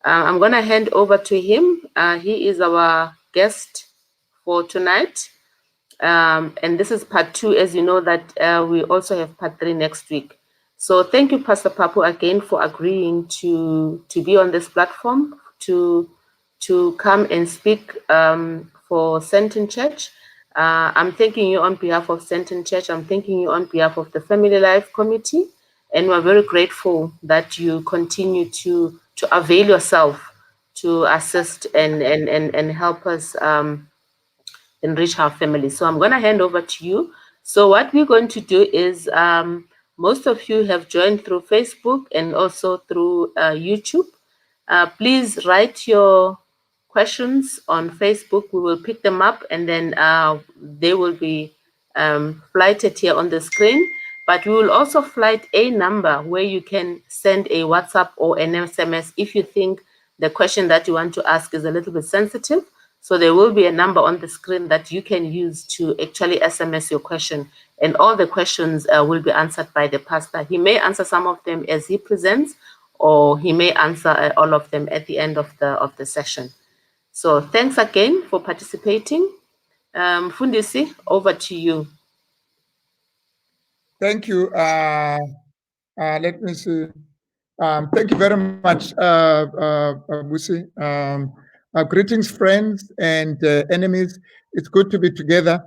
I'm going to hand over to him. He is our guest for tonight. And this is part 2, as you know that we also have part 3 next week. So thank you, Pastor Papu, again for agreeing to be on this platform, to come and speak for Sandton Church. I'm thanking you on behalf of Sandton Church. I'm thanking you on behalf of the Family Life Committee. And we're very grateful that you continue to avail yourself to assist and help us enrich our family. So I'm going to hand over to you. So what we're going to do is most of you have joined through Facebook and also through YouTube. Please write your questions on Facebook. We will pick them up and then they will be flighted here on the screen. But we will also flight a number where you can send a WhatsApp or an SMS if you think the question that you want to ask is a little bit sensitive. So there will be a number on the screen that you can use to actually SMS your question. And all the questions will be answered by the pastor. He may answer some of them as he presents, or he may answer all of them at the end of the session. So thanks again for participating. Fundisi, over to you. Thank you. Let me see. Thank you very much, Busi. Greetings, friends and enemies. It's good to be together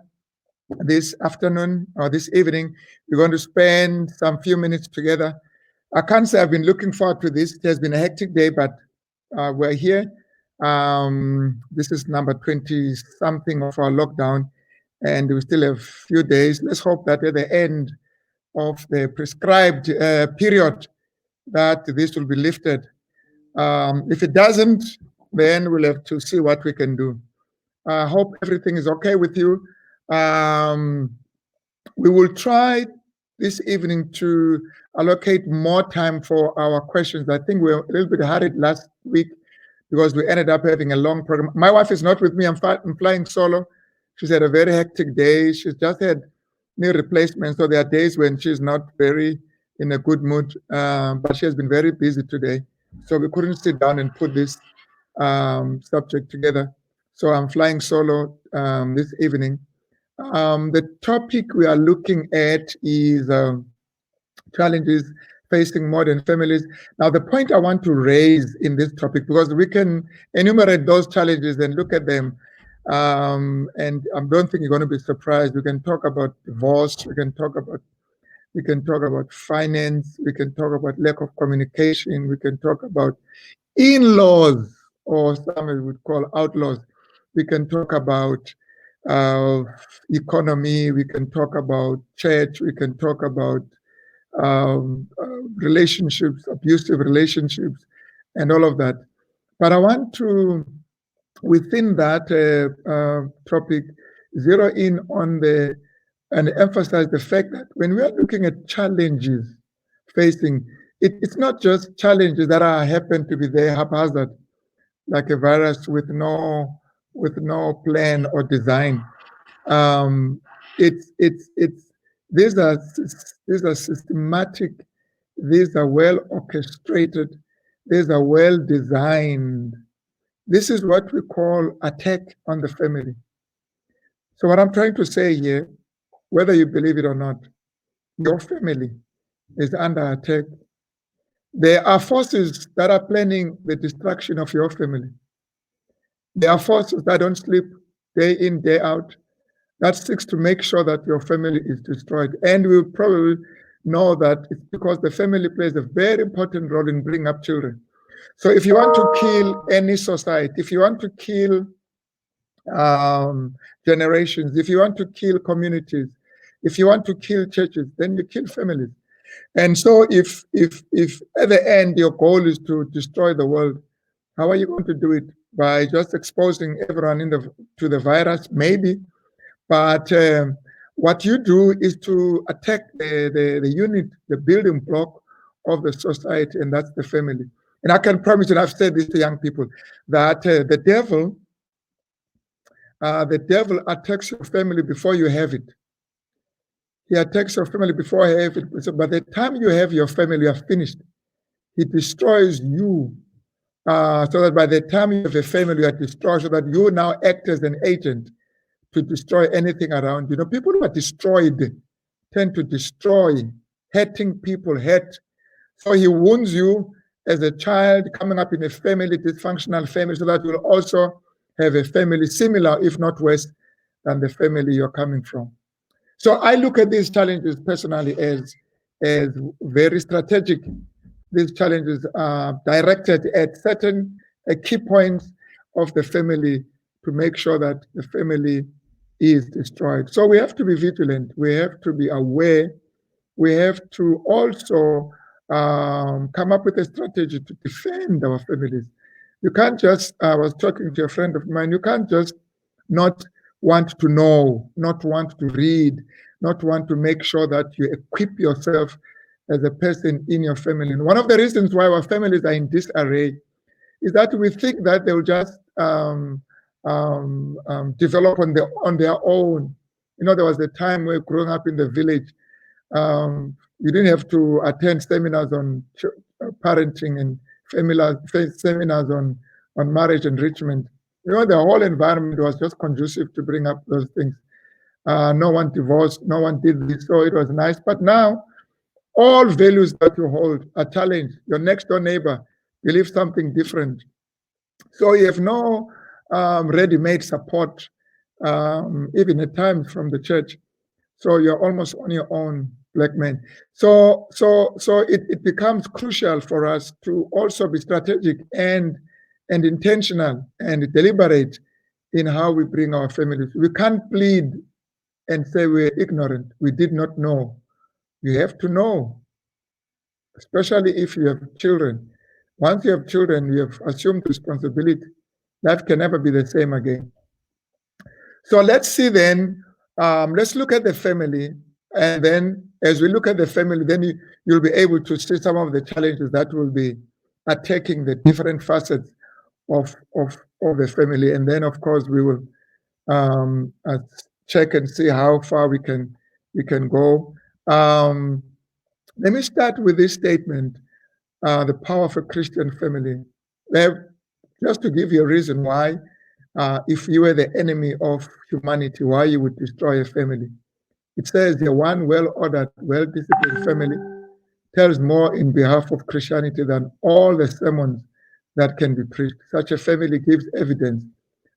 this afternoon or this evening. We're going to spend some few minutes together. I can't say I've been looking forward to this. It has been a hectic day, but we're here. This is number 20-something of our lockdown, and we still have a few days. Let's hope that at the end of the prescribed period that this will be lifted. If it doesn't, then we'll have to see what we can do. I hope everything is okay with you. We will try this evening to allocate more time for our questions. I think we were a little bit hurried last week because we ended up having a long program. My wife is not with me. I'm flying solo. She's had a very hectic day. She's just had knee replacement, so there are days when she's not very in a good mood, but she has been very busy today. So we couldn't sit down and put this subject together. So I'm flying solo this evening. The topic we are looking at is challenges facing modern families. Now, the point I want to raise in this topic, because we can enumerate those challenges and look at them, and I don't think you're going to be surprised. We can talk about divorce. We can talk about finance. We can talk about lack of communication. We can talk about in-laws, or some would call outlaws. We can talk about economy. We can talk about church. We can talk about relationships, abusive relationships, and all of that. But I want to, within that topic, zero in on and emphasize the fact that when we are looking at challenges facing, it's not just challenges that happen to be there haphazard, like a virus with no plan or design. These are systematic, these are well orchestrated, these are well designed. This is what we call attack on the family. So what I'm trying to say here, whether you believe it or not, your family is under attack. There are forces that are planning the destruction of your family. There are forces that don't sleep day in, day out, that seeks to make sure that your family is destroyed. And we'll probably know that it's because the family plays a very important role in bringing up children. So if you want to kill any society, if you want to kill generations, if you want to kill communities, if you want to kill churches, then you kill families. And so if at the end your goal is to destroy the world, how are you going to do it? By just exposing everyone to the virus? Maybe. But what you do is to attack the unit, the building block of the society, and that's the family. And I can promise you, and I've said this to young people, that the devil attacks your family before you have it. He attacks your family before you have it. So by the time you have your family, you are finished. He destroys you so that by the time you have a family, you are destroyed, so that you now act as an agent to destroy anything around you. People who are destroyed tend to destroy, hurting people, hurt. So he wounds you as a child coming up in a family, dysfunctional family, so that you'll also have a family similar, if not worse, than the family you're coming from. So I look at these challenges personally as very strategic. These challenges are directed at certain key points of the family to make sure that the family is destroyed. So we have to be vigilant. We have to be aware. We have to also come up with a strategy to defend our families. You can't just, I was talking to a friend of mine, you can't just not want to know, not want to read, not want to make sure that you equip yourself as a person in your family. And one of the reasons why our families are in disarray is that we think that they'll just develop on their own. There was a time where growing up in the village, you didn't have to attend seminars on parenting and seminars on marriage enrichment. The whole environment was just conducive to bring up those things. No one divorced, no one did this, so it was nice. But now, all values that you hold are challenged. Your next door neighbor believes something different. So you have no ready-made support, even at times from the church. So you're almost on your own, black men. So it becomes crucial for us to also be strategic and intentional and deliberate in how we bring our families. We can't plead and say we're ignorant. We did not know. You have to know, especially if you have children. Once you have children, you have assumed responsibility. Life can never be the same again. So let's see then, let's look at the family. And then as we look at the family, then you'll be able to see some of the challenges that will be attacking the different facets of the family. And then, of course, we will check and see how far we can go. Let me start with this statement, the power of a Christian family. Just to give you a reason why, if you were the enemy of humanity, why you would destroy a family. It says the one well-ordered, well-disciplined family tells more in behalf of Christianity than all the sermons that can be preached. Such a family gives evidence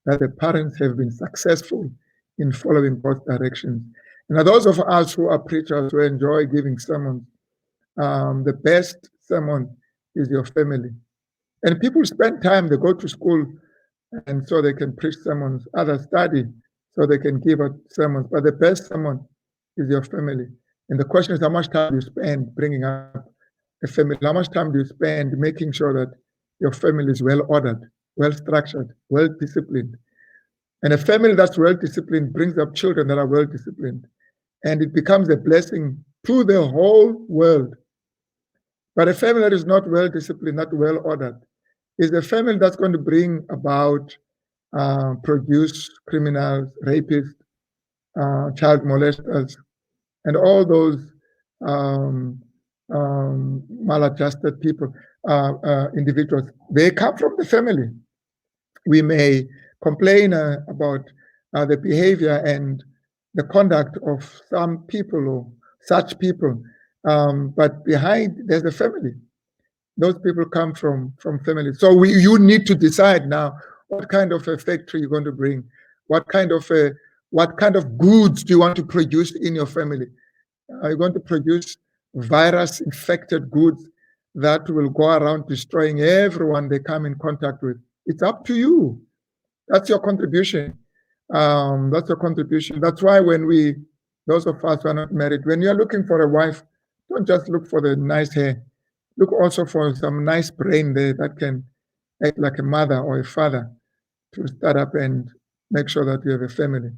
that the parents have been successful in following both directions. And those of us who are preachers who enjoy giving sermons, the best sermon is your family. And people spend time, they go to school, and so they can preach sermons. Others study so they can give out sermons. But the best sermon is your family. And the question is, how much time do you spend bringing up a family? How much time do you spend making sure that your family is well ordered, well structured, well disciplined? And a family that's well disciplined brings up children that are well disciplined. And it becomes a blessing to the whole world. But a family that is not well disciplined, not well ordered, is a family that's going to bring about, produce criminals, rapists, child molesters, and all those maladjusted people, individuals. They come from the family. We may complain about the behavior and the conduct of some people or such people, but behind there's a family. Those people come from families. So you need to decide now what kind of a factory you're going to bring, what kind of goods do you want to produce in your family. Are you going to produce virus-infected goods that will go around destroying everyone they come in contact with? It's up to you. That's your contribution. That's your contribution. That's why those of us who are not married, when you're looking for a wife, don't just look for the nice hair. Look also for some nice brain there that can act like a mother or a father to start up and make sure that you have a family.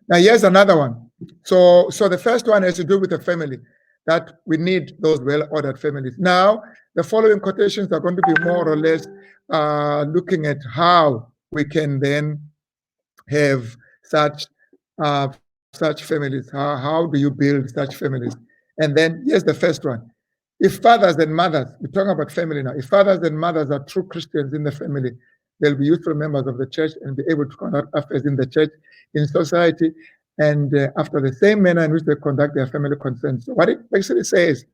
Now, here's another one. So the first one has to do with the family, that we need those well-ordered families. Now, the following quotations are going to be more or less looking at how we can then have such families. How do you build such families? And then here's the first one. If fathers and mothers, we're talking about family now, if fathers and mothers are true Christians in the family, they'll be useful members of the church and be able to conduct affairs in the church, in society, and after the same manner in which they conduct their family concerns. So what it basically says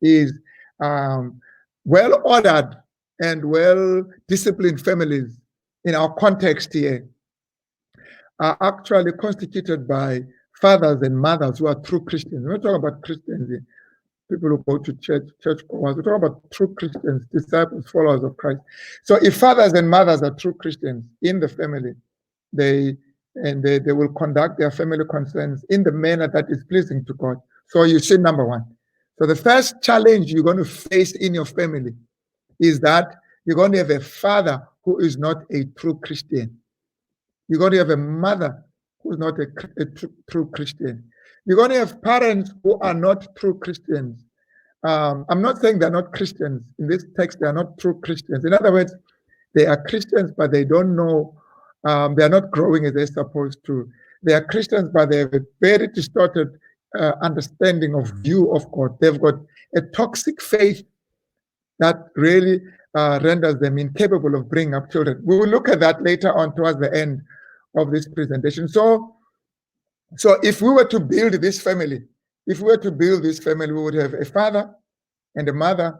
is well-ordered and well-disciplined families in our context here are actually constituted by fathers and mothers who are true Christians. We're not talking about Christians here, people who go to church goers. We're talking about true Christians, disciples, followers of Christ. So if fathers and mothers are true Christians in the family, they will conduct their family concerns in the manner that is pleasing to God. So you see, number one. So the first challenge you're going to face in your family is that you're going to have a father who is not a true Christian. You're going to have a mother who's not a true Christian. You're going to have parents who are not true Christians. I'm not saying they're not Christians. In this text, they are not true Christians. In other words, they are Christians, but they don't know, they are not growing as they're supposed to. They are Christians, but they have a very distorted understanding of view of God. They've got a toxic faith that really renders them incapable of bringing up children. We will look at that later on towards the end of this presentation. So if we were to build this family, we would have a father and a mother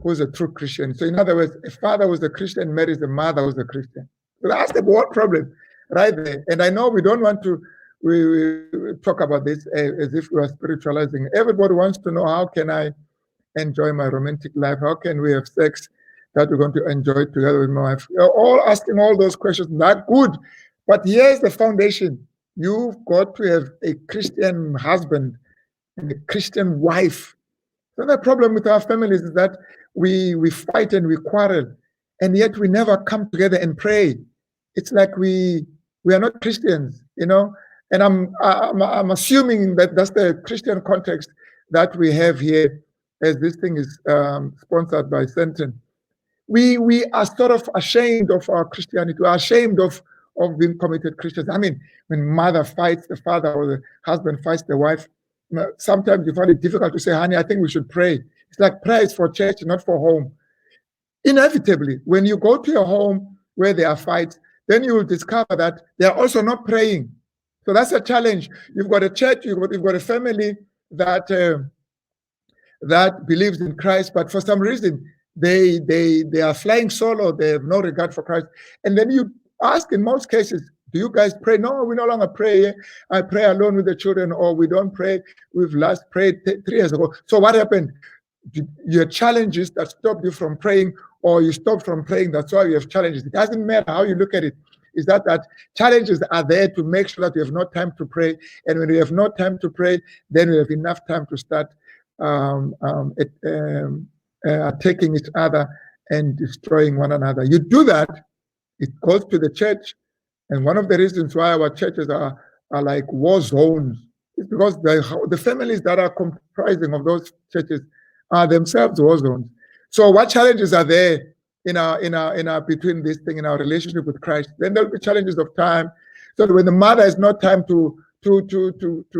who's a true Christian. So in other words, a father who's a Christian marries a mother who's a Christian. So that's the whole problem right there. And I know we don't want to we talk about this as if we are spiritualizing. Everybody wants to know, how can I enjoy my romantic life? How can we have sex that we're going to enjoy together with my wife? You're all asking all those questions. Not good. But here's the foundation. You've got to have a Christian husband and a Christian wife. So the problem with our families is that we fight and we quarrel, and yet we never come together and pray. It's like we are not Christians, you know. And I'm assuming that that's the Christian context that we have here, as this thing is sponsored by Sandton. We are sort of ashamed of our Christianity. We are ashamed of being committed Christians. I mean, when mother fights the father or the husband fights the wife, sometimes you find it difficult to say, honey, I think we should pray. It's like prayer is for church, not for home. Inevitably, when you go to your home where there are fights, then you will discover that they are also not praying. So that's a challenge. You've got a church, you've got a family that that believes in Christ, but for some reason they are flying solo. They have no regard for Christ. And then you ask, in most cases, do you guys pray? No, we no longer pray. I pray alone with the children, or we don't pray. We've last prayed 3 years ago. So what happened? Your challenges that stopped you from praying, or you stopped from praying, that's why you have challenges. It doesn't matter how you look at it. Is that challenges are there to make sure that you have no time to pray. And when you have no time to pray, then you have enough time to start attacking each other and destroying one another. You do that, it goes to the church. And one of the reasons why our churches are like war zones is because the families that are comprising of those churches are themselves war zones. So what challenges are there in our between this thing, in our relationship with Christ? Then there'll be challenges of time. So when the mother has no time to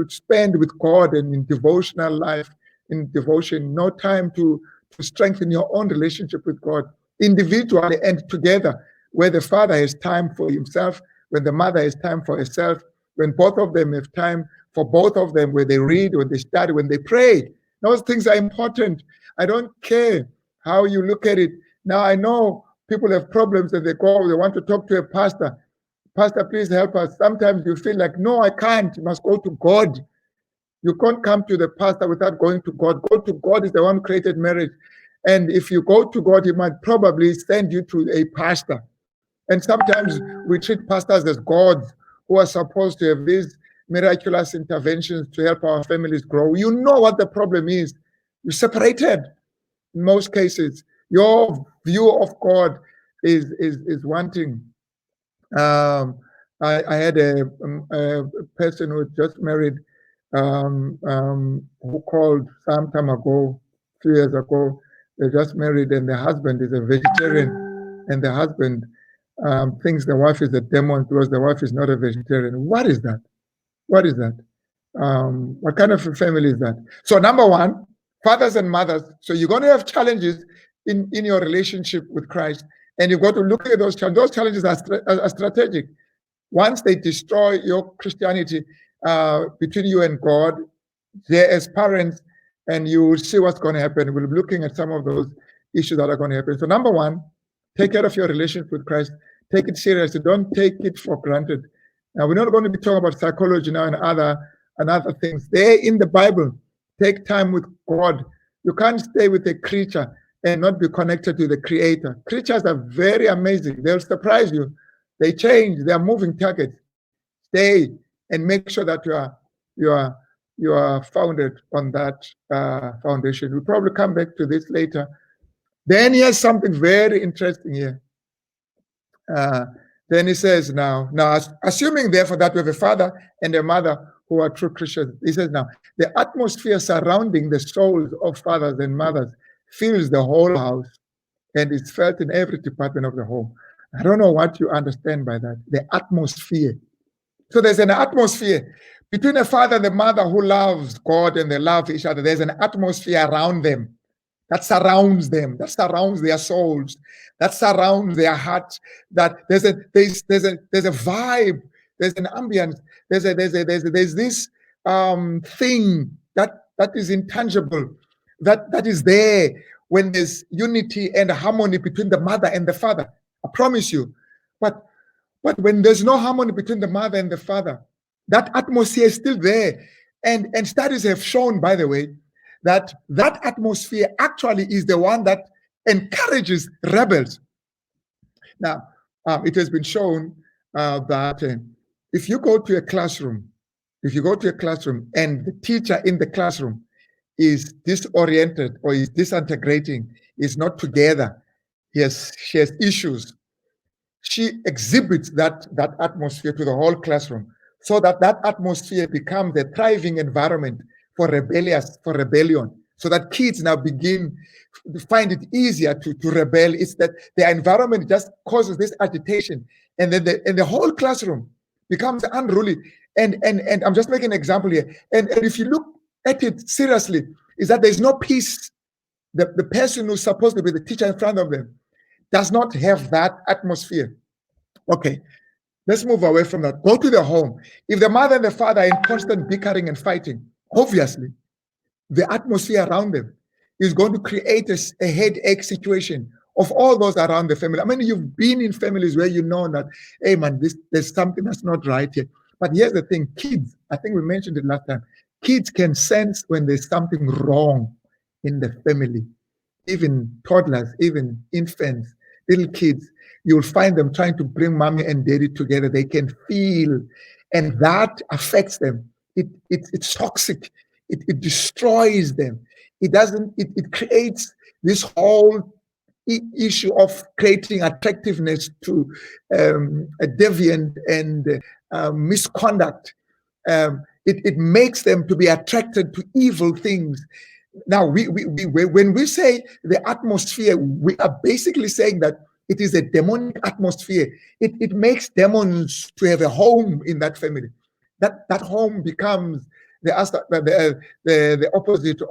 spend with God and in devotional life, in devotion, no time to strengthen your own relationship with God individually and together, where the father has time for himself, when the mother has time for herself, when both of them have time for both of them, where they read, when they study, when they pray. Those things are important. I don't care how you look at it. Now, I know people have problems and they want to talk to a pastor. Pastor, please help us. Sometimes you feel like, no, I can't. You must go to God. You can't come to the pastor without going to God. Go to God is the one who created marriage. And if you go to God, he might probably send you to a pastor. And sometimes we treat pastors as gods who are supposed to have these miraculous interventions to help our families grow. You know what the problem is. You're separated in most cases. Your view of God is wanting. I had a person who just married, who called some time ago, 2 years ago. They just married, and the husband is a vegetarian, and the husband thinks the wife is a demon because the wife is not a vegetarian. What is that? What is that? What kind of a family is that? So number one, Fathers and mothers, so you're going to have challenges in your relationship with Christ, and you've got to look at those challenges. Those challenges are strategic. Once they destroy your Christianity between you and God, there as parents, and you will see what's going to happen. We'll be looking at some of those issues that are going to happen. So number one, take care of your relationship with Christ. Take it seriously. Don't take it for granted. Now, we're not going to be talking about psychology now and other things. They're in the Bible. Take time with God. You can't stay with a creature and not be connected to the Creator. Creatures are very amazing. They'll surprise you. They change. They are moving targets. Stay and make sure that you are founded on that foundation. We'll probably come back to this later. Then here's something very interesting here. Then he says now, assuming therefore that we have a father and a mother who are true Christians, he says now, the atmosphere surrounding the souls of fathers and mothers fills the whole house and is felt in every department of the home. I don't know what you understand by that, the atmosphere. So there's an atmosphere between a father and a mother who loves God and they love each other. There's an atmosphere around them that surrounds them, that surrounds their souls, that surrounds their hearts. That there's a vibe, there's an ambience, there's this thing that is intangible, that is there when there's unity and harmony between the mother and the father. I promise you. But when there's no harmony between the mother and the father, that atmosphere is still there. And studies have shown, by the way, that atmosphere actually is the one that encourages rebels. Now, it has been shown that if you go to a classroom and the teacher in the classroom is disoriented or is disintegrating, is not together, she has issues, she exhibits that atmosphere to the whole classroom, so that atmosphere becomes a thriving environment for rebellion, so that kids now begin to find it easier to rebel. It's that the environment just causes this agitation, and then the whole classroom becomes unruly. And I'm just making an example here. And if you look at it seriously, is that there's no peace. The person who's supposed to be the teacher in front of them does not have that atmosphere. Okay, let's move away from that. Go to the home. If the mother and the father are in constant bickering and fighting, obviously, the atmosphere around them is going to create a headache situation of all those around the family. I mean, you've been in families where you know that, hey man, there's something that's not right here. But here's the thing, kids, I think we mentioned it last time, kids can sense when there's something wrong in the family. Even toddlers, even infants, little kids, you'll find them trying to bring mommy and daddy together. They can feel, and that affects them. It's toxic. It destroys them. It creates this whole issue of creating attractiveness to a deviant and misconduct. It makes them to be attracted to evil things. Now, when we say the atmosphere, we are basically saying that it is a demonic atmosphere. It makes demons to have a home in that family. That home becomes the opposite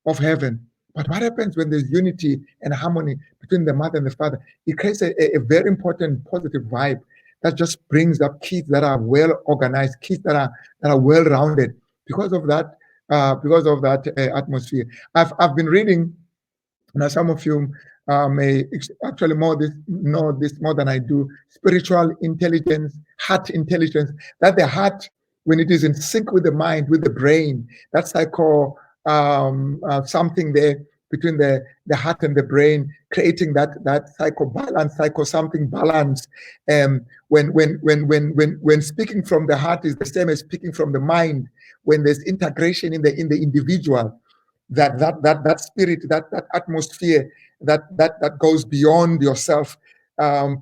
of heaven. But what happens when there's unity and harmony between the mother and the father? It creates a very important positive vibe that just brings up kids that are well organized, kids that are well rounded because of that atmosphere. I've been reading. Now, some of you may actually know this more than I do. Spiritual intelligence, heart intelligence. That the heart, when it is in sync with the mind, with the brain, that's I call something there between the heart and the brain, creating that psycho something balance. When speaking from the heart is the same as speaking from the mind. When there's integration in the individual, that spirit, that atmosphere that goes beyond yourself,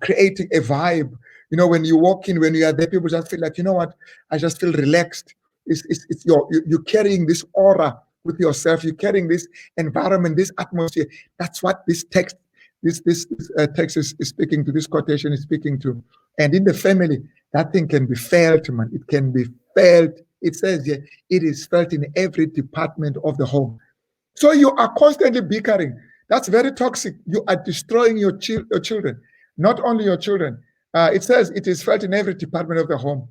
creating a vibe. You know, when you walk in, when you are there, people just feel like, you know what, I just feel relaxed. It's you're carrying this aura with yourself. You're carrying this environment, this atmosphere. That's what this text is speaking to. This quotation is speaking to. And in the family, that thing can be felt, man. It can be felt. It says here, it is felt in every department of the home. So you are constantly bickering. That's very toxic. You are destroying your children, not only your children. It says it is felt in every department of the home.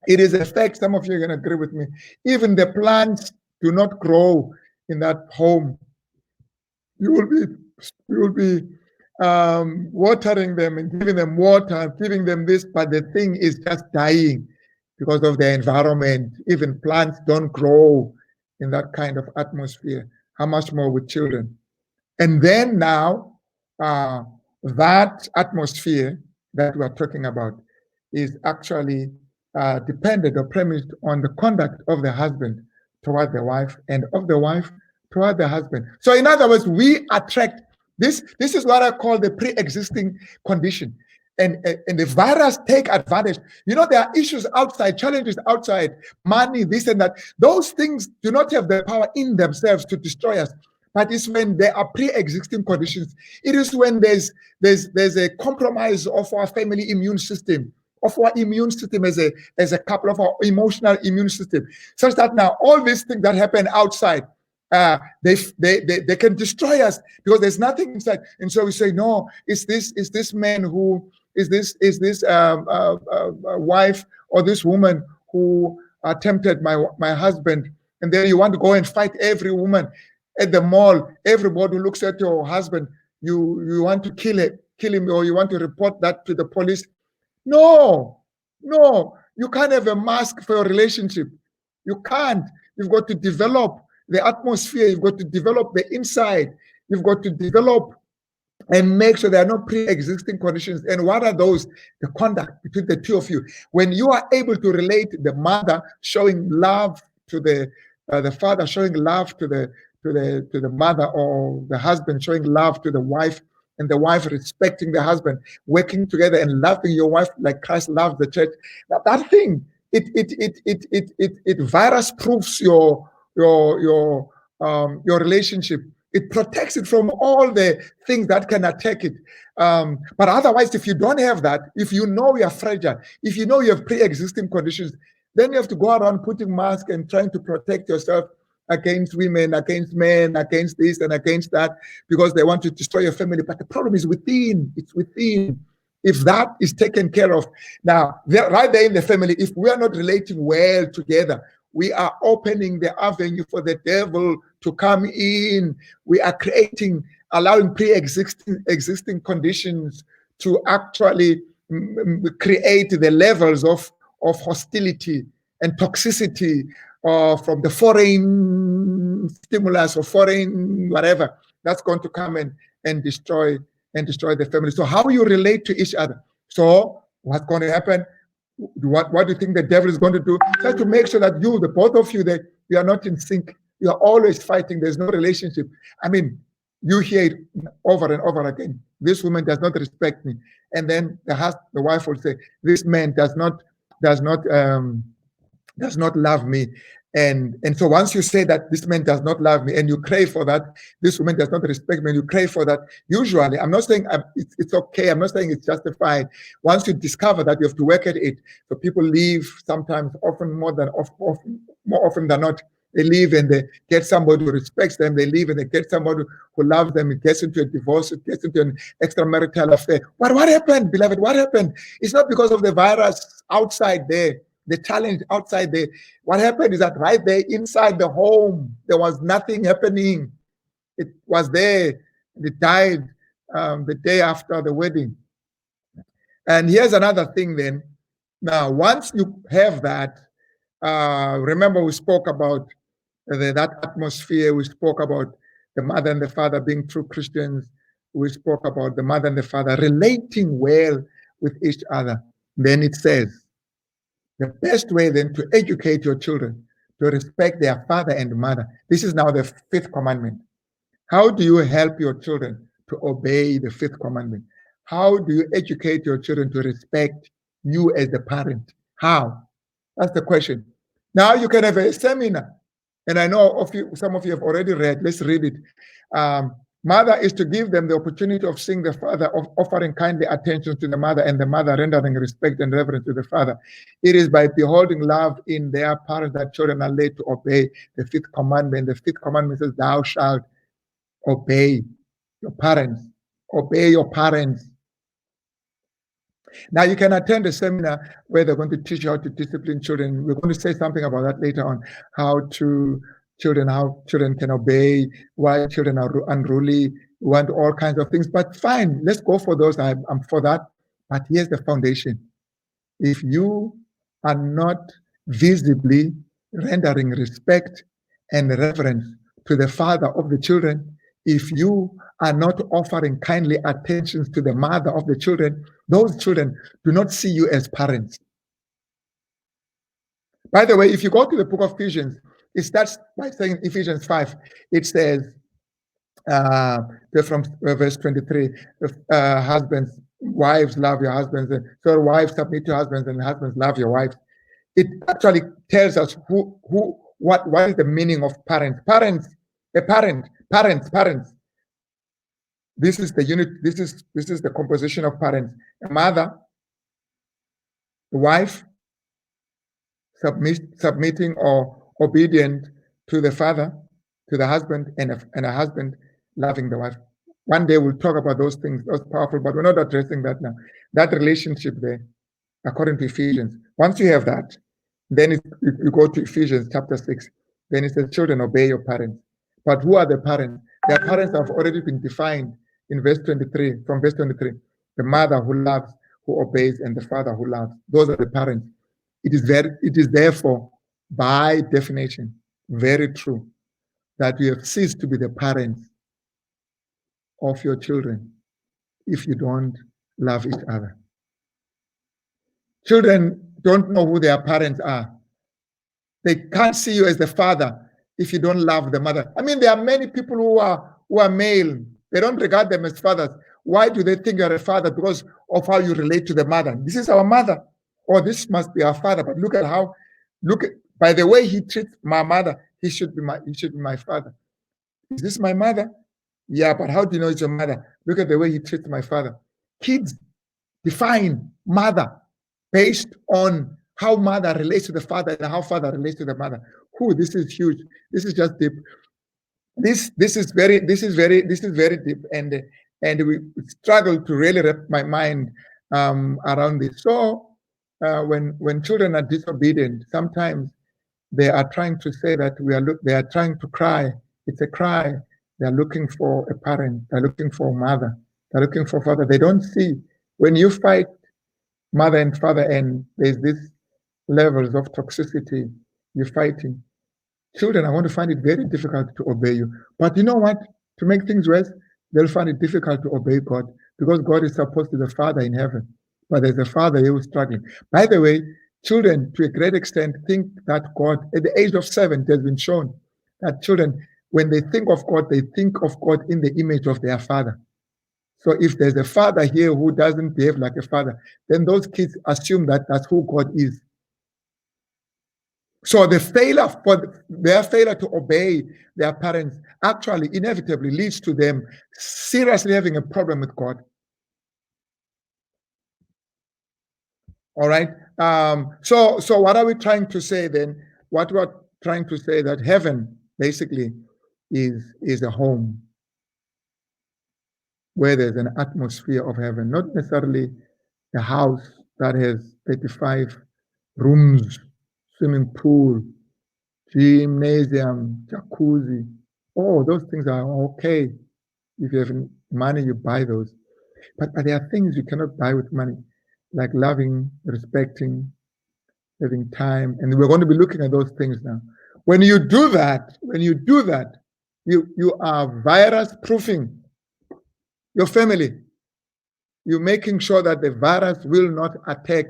It is a fact. Some of you are going to agree with me. Even the plants do not grow in that home. You will be watering them and giving them water, giving them this, but the thing is just dying because of the environment. Even plants don't grow in that kind of atmosphere. How much more with children? And then now, that atmosphere that we are talking about is actually dependent or premised on the conduct of the husband toward the wife and of the wife toward the husband. So in other words, we attract this. This is what I call the pre-existing condition. And the virus take advantage. You know, there are issues outside, challenges outside, money, this and that. Those things do not have the power in themselves to destroy us. But it's when there are pre-existing conditions. It is when there's a compromise of our family immune system, of our immune system as a couple, of our emotional immune system, such that now all these things that happen outside, they can destroy us because there's nothing inside. And so we say, no, is this man who is this wife or this woman who tempted my husband, and then you want to go and fight every woman at the mall. Everybody looks at your husband. You want to kill him, or you want to report that to the police. No, you can't have a mask for your relationship. You can't. You've got to develop the atmosphere. You've got to develop the inside. You've got to develop and make sure there are no pre-existing conditions. And what are those? The conduct between the two of you. When you are able to relate, the mother showing love to the father, showing love to the mother, or the husband showing love to the wife, and the wife respecting the husband, working together and loving your wife like Christ loved the church. That thing, it virus proofs your relationship. It protects it from all the things that can attack it. But otherwise, if you don't have that, if you know you are fragile, if you know you have pre-existing conditions, then you have to go around putting masks and trying to protect yourself against women, against men, against this and against that, because they want to destroy your family. But the problem is within. It's within. If that is taken care of, now, right there in the family, if we are not relating well together, we are opening the avenue for the devil to come in. We are allowing pre-existing conditions to actually create the levels of hostility and toxicity from the foreign stimulus or foreign whatever that's going to come and destroy the family. So how you relate to each other. So what's going to happen? What do you think the devil is going to do? Try to make sure that the both of you, that you are not in sync. You are always fighting. There's no relationship. I mean, you hear it over and over again. This woman does not respect me, and then the wife will say, "This man does not love me." And so once you say that this man does not love me, and you crave for that, this woman does not respect me, and you crave for that, usually, I'm not saying it's okay, I'm not saying it's justified. Once you discover that, you have to work at it. So people leave sometimes, more often than not. They leave and they get somebody who respects them. They leave and they get somebody who loves them. It gets into a divorce. It gets into an extramarital affair. But what happened, beloved? What happened? It's not because of the virus outside there, the challenge outside there. What happened is that right there inside the home, there was nothing happening. It was there. It died the day after the wedding. And here's another thing then. Now, once you have that, remember we spoke about that atmosphere. We spoke about the mother and the father being true Christians. We spoke about the mother and the father relating well with each other. Then it says, the best way then to educate your children to respect their father and mother. This is now the fifth commandment. How do you help your children to obey the fifth commandment? How do you educate your children to respect you as the parent? How? That's the question. Now you can have a seminar. And I know some of you have already read. Let's read it. Mother is to give them the opportunity of seeing the father, of offering kindly attention to the mother, and the mother rendering respect and reverence to the father. It is by beholding love in their parents that children are led to obey the fifth commandment. The fifth commandment says, thou shalt obey your parents. Obey your parents. Now, you can attend a seminar where they're going to teach you how to discipline children. We're going to say something about that later on, how children can obey, why children are unruly, want all kinds of things. But fine, let's go for those. I'm for that. But here's the foundation. If you are not visibly rendering respect and reverence to the father of the children, if you are not offering kindly attentions to the mother of the children, those children do not see you as parents. By the way, if you go to the book of Ephesians, it starts by saying Ephesians 5, it says, from verse 23, husbands, wives, love your husbands. So wives, submit to husbands, and husbands, love your wives. It actually tells us what is the meaning of parents. Parents. This is the unit. This is the composition of parents. A mother, a wife, submitting or obedient to the father, to the husband, and a husband loving the wife. One day we'll talk about those things, those powerful, but we're not addressing that now. That relationship there, according to Ephesians. Once you have that, then you go to Ephesians chapter 6. Then it says, children, obey your parents. But who are the parents? Their parents have already been defined in verse 23, from verse 23. The mother who loves, who obeys, and the father who loves. Those are the parents. It is therefore, by definition, very true that you have ceased to be the parents of your children if you don't love each other. Children don't know who their parents are. They can't see you as the father if you don't love the mother. I mean, there are many people who are male. They don't regard them as fathers. Why do they think you're a father? Because of how you relate to the mother. This is our mother, or this must be our father. But look at by the way he treats my mother, he should be my father. Is this my mother? Yeah, but how do you know it's your mother? Look at the way he treats my father. Kids define mother based on how mother relates to the father and how father relates to the mother. This is huge. This is just deep. This is very deep, and we struggle to really wrap my mind around this. So when children are disobedient, sometimes they are trying to say that they are trying to cry. It's a cry. They are looking for a parent. They're looking for a mother. They're looking for father. They don't see when you fight mother and father, and there's this levels of toxicity you're fighting. Children are going to find it very difficult to obey you. But you know what? To make things worse, they'll find it difficult to obey God because God is supposed to be the Father in heaven. But there's a father here who's struggling. By the way, children, to a great extent, think that God, at the age of 7, it has been shown that children, when they think of God in the image of their father. So if there's a father here who doesn't behave like a father, then those kids assume that that's who God is. So their failure to obey their parents actually inevitably leads to them seriously having a problem with God. All right. So what are we trying to say then? What we're trying to say that heaven basically is a home where there's an atmosphere of heaven, not necessarily a house that has 35 rooms, swimming pool, gymnasium, jacuzzi. Oh, those things are okay. If you have money, you buy those. But there are things you cannot buy with money, like loving, respecting, having time. And we're going to be looking at those things now. When you do that, you are virus proofing your family. You're making sure that the virus will not attack.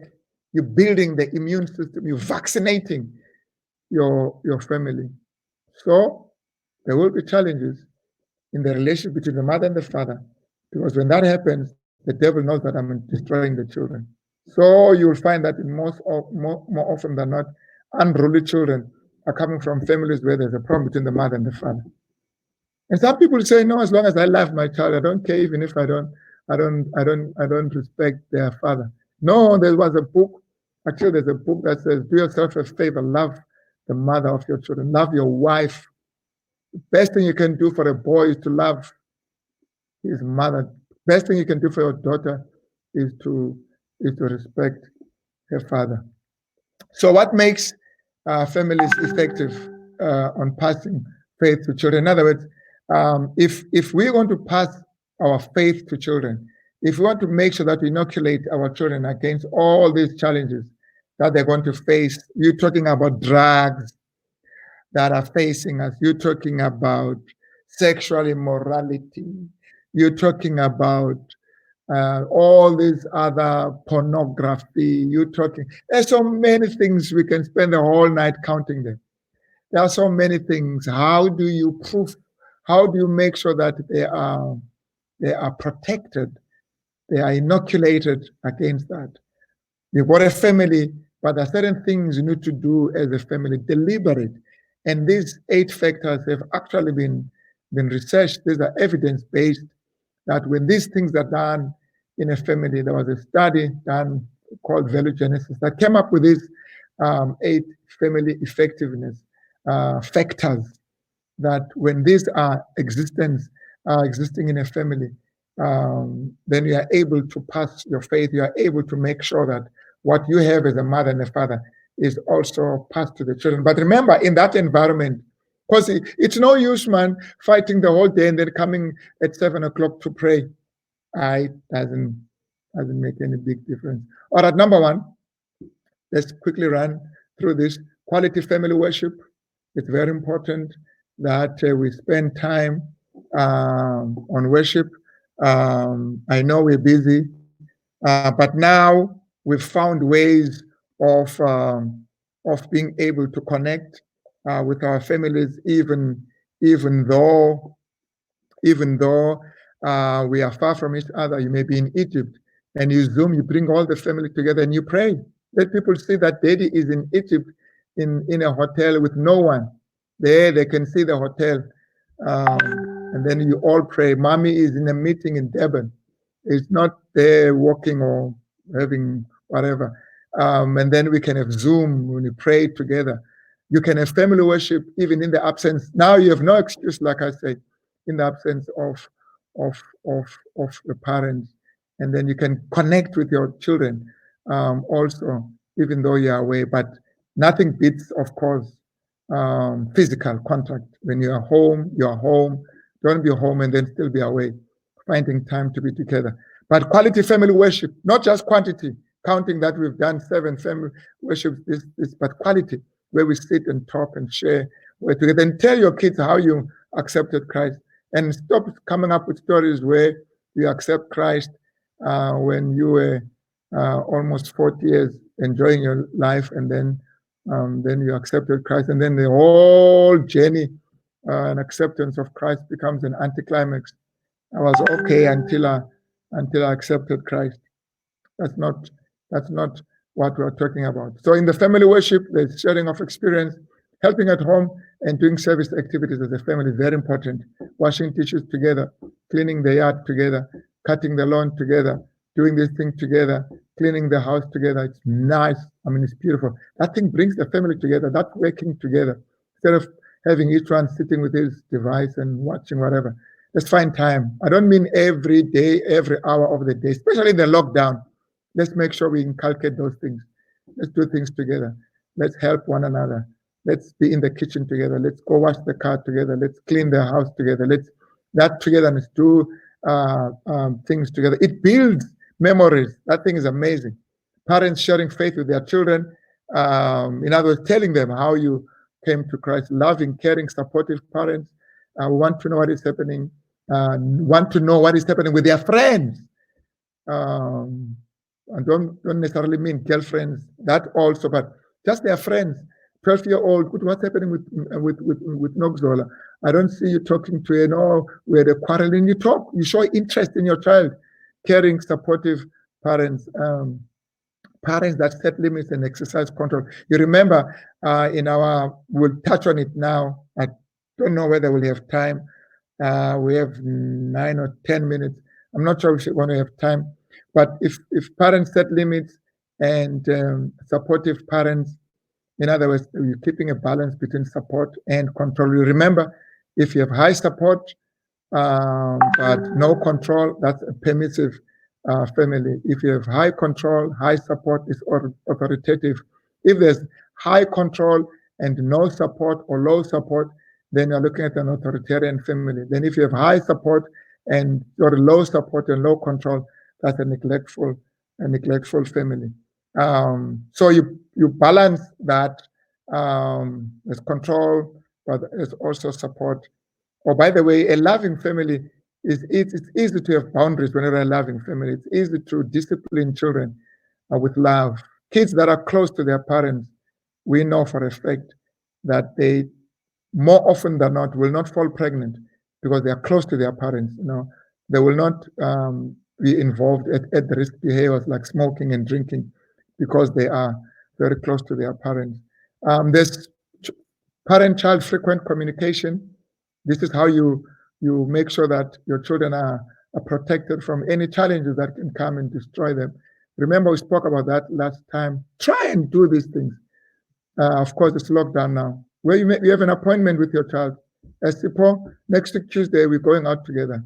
You're building the immune system. You're vaccinating your family. So there will be challenges in the relationship between the mother and the father, because when that happens, the devil knows that I'm destroying the children. So you'll find that more often than not, unruly children are coming from families where there's a problem between the mother and the father. And some people say, no, as long as I love my child, I don't care even if I don't respect their father. No, there was a book. Actually, there's a book that says, do yourself a favor, love the mother of your children, love your wife. The best thing you can do for a boy is to love his mother. Best thing you can do for your daughter is to respect her father. So what makes families effective on passing faith to children? In other words, if we're going to pass our faith to children, if we want to make sure that we inoculate our children against all these challenges that they're going to face, you're talking about drugs that are facing us, you're talking about sexual immorality, you're talking about all these other pornography, you're talking, there's so many things we can spend the whole night counting them. There are so many things. How do you prove, how do you make sure that they are protected, they are inoculated against that? You've got a family, but there are certain things you need to do as a family, deliberate. And these 8 factors have actually been researched. These are evidence-based, that when these things are done in a family, there was a study done called Value Genesis that came up with these 8 family effectiveness factors, that when these are existing in a family, then you are able to pass your faith. You are able to make sure that what you have as a mother and a father is also passed to the children. But remember, in that environment, because it's no use, man, fighting the whole day and then coming at 7 o'clock to pray. It doesn't make any big difference. All right, number 1, let's quickly run through this. Quality family worship. It's very important that we spend time on worship. I know we're busy, but now we've found ways of being able to connect with our families, even though we are far from each other. You may be in Egypt and you Zoom, you bring all the family together and you pray. Let people see that daddy is in Egypt in a hotel with no one. There they can see the hotel. And then you all pray. Mommy is in a meeting in Durban. It's not there walking or having whatever. And then we can have Zoom when we pray together. You can have family worship even in the absence. Now you have no excuse, like I said, in the absence of the parents. And then you can connect with your children also, even though you're away. But nothing beats, of course, physical contact. When you are home, you are home. Don't be home and then still be away. Finding time to be together. But quality family worship, not just quantity, counting that we've done 7 family worships, but quality, where we sit and talk and share together. And tell your kids how you accepted Christ. And stop coming up with stories where you accept Christ when you were almost 40 years enjoying your life, and then you accepted Christ, and then the whole journey and acceptance of Christ becomes an anticlimax. I was okay until I accepted Christ. That's not what we're talking about. So in the family worship, there's sharing of experience, helping at home, and doing service activities as a family, very important. Washing dishes together, cleaning the yard together, cutting the lawn together, doing this thing together, cleaning the house together. It's nice. I mean, it's beautiful. That thing brings the family together, that working together. Instead of having each one sitting with his device and watching whatever. Let's find time. I don't mean every day, every hour of the day, especially in the lockdown. Let's make sure we inculcate those things. Let's do things together. Let's help one another. Let's be in the kitchen together. Let's go wash the car together. Let's clean the house together. That togetherness, do things together. It builds memories. That thing is amazing. Parents sharing faith with their children. In other words, telling them how you came to Christ. Loving, caring, supportive parents. Want to know what is happening. Want to know what is happening with their friends. I don't necessarily mean girlfriends, that also, but just their friends. 12-year-old, what's happening with Nogzola? I don't see you talking to her. No, we had a quarrel, and you talk. You show interest in your child. Caring, supportive parents. Parents that set limits and exercise control. You remember we'll touch on it now. I don't know whether we'll have time. We have 9 or 10 minutes. I'm not sure if we're going to have time, but if parents set limits and supportive parents, in other words, you're keeping a balance between support and control. You remember, if you have high support but no control, that's a permissive family. If you have high control, high support is authoritative. If there's high control and no support or low support, then you're looking at an authoritarian family. Then if you have high support and or low support and low control, that's a neglectful family. So you balance that. There's control, but there's also support. Oh, by the way, a loving family it's easy to have boundaries when you're a loving family. It's easy to discipline children with love. Kids that are close to their parents, we know for a fact that they more often than not will not fall pregnant because they are close to their parents. They will not be involved at the risk behaviors like smoking and drinking because they are very close to their parents. There's parent-child frequent communication. This is how you make sure that your children are protected from any challenges that can come and destroy them. Remember, we spoke about that last time. Try and do these things. Of course, it's lockdown now. Where you have an appointment with your child. Sipo, next week Tuesday, we're going out together.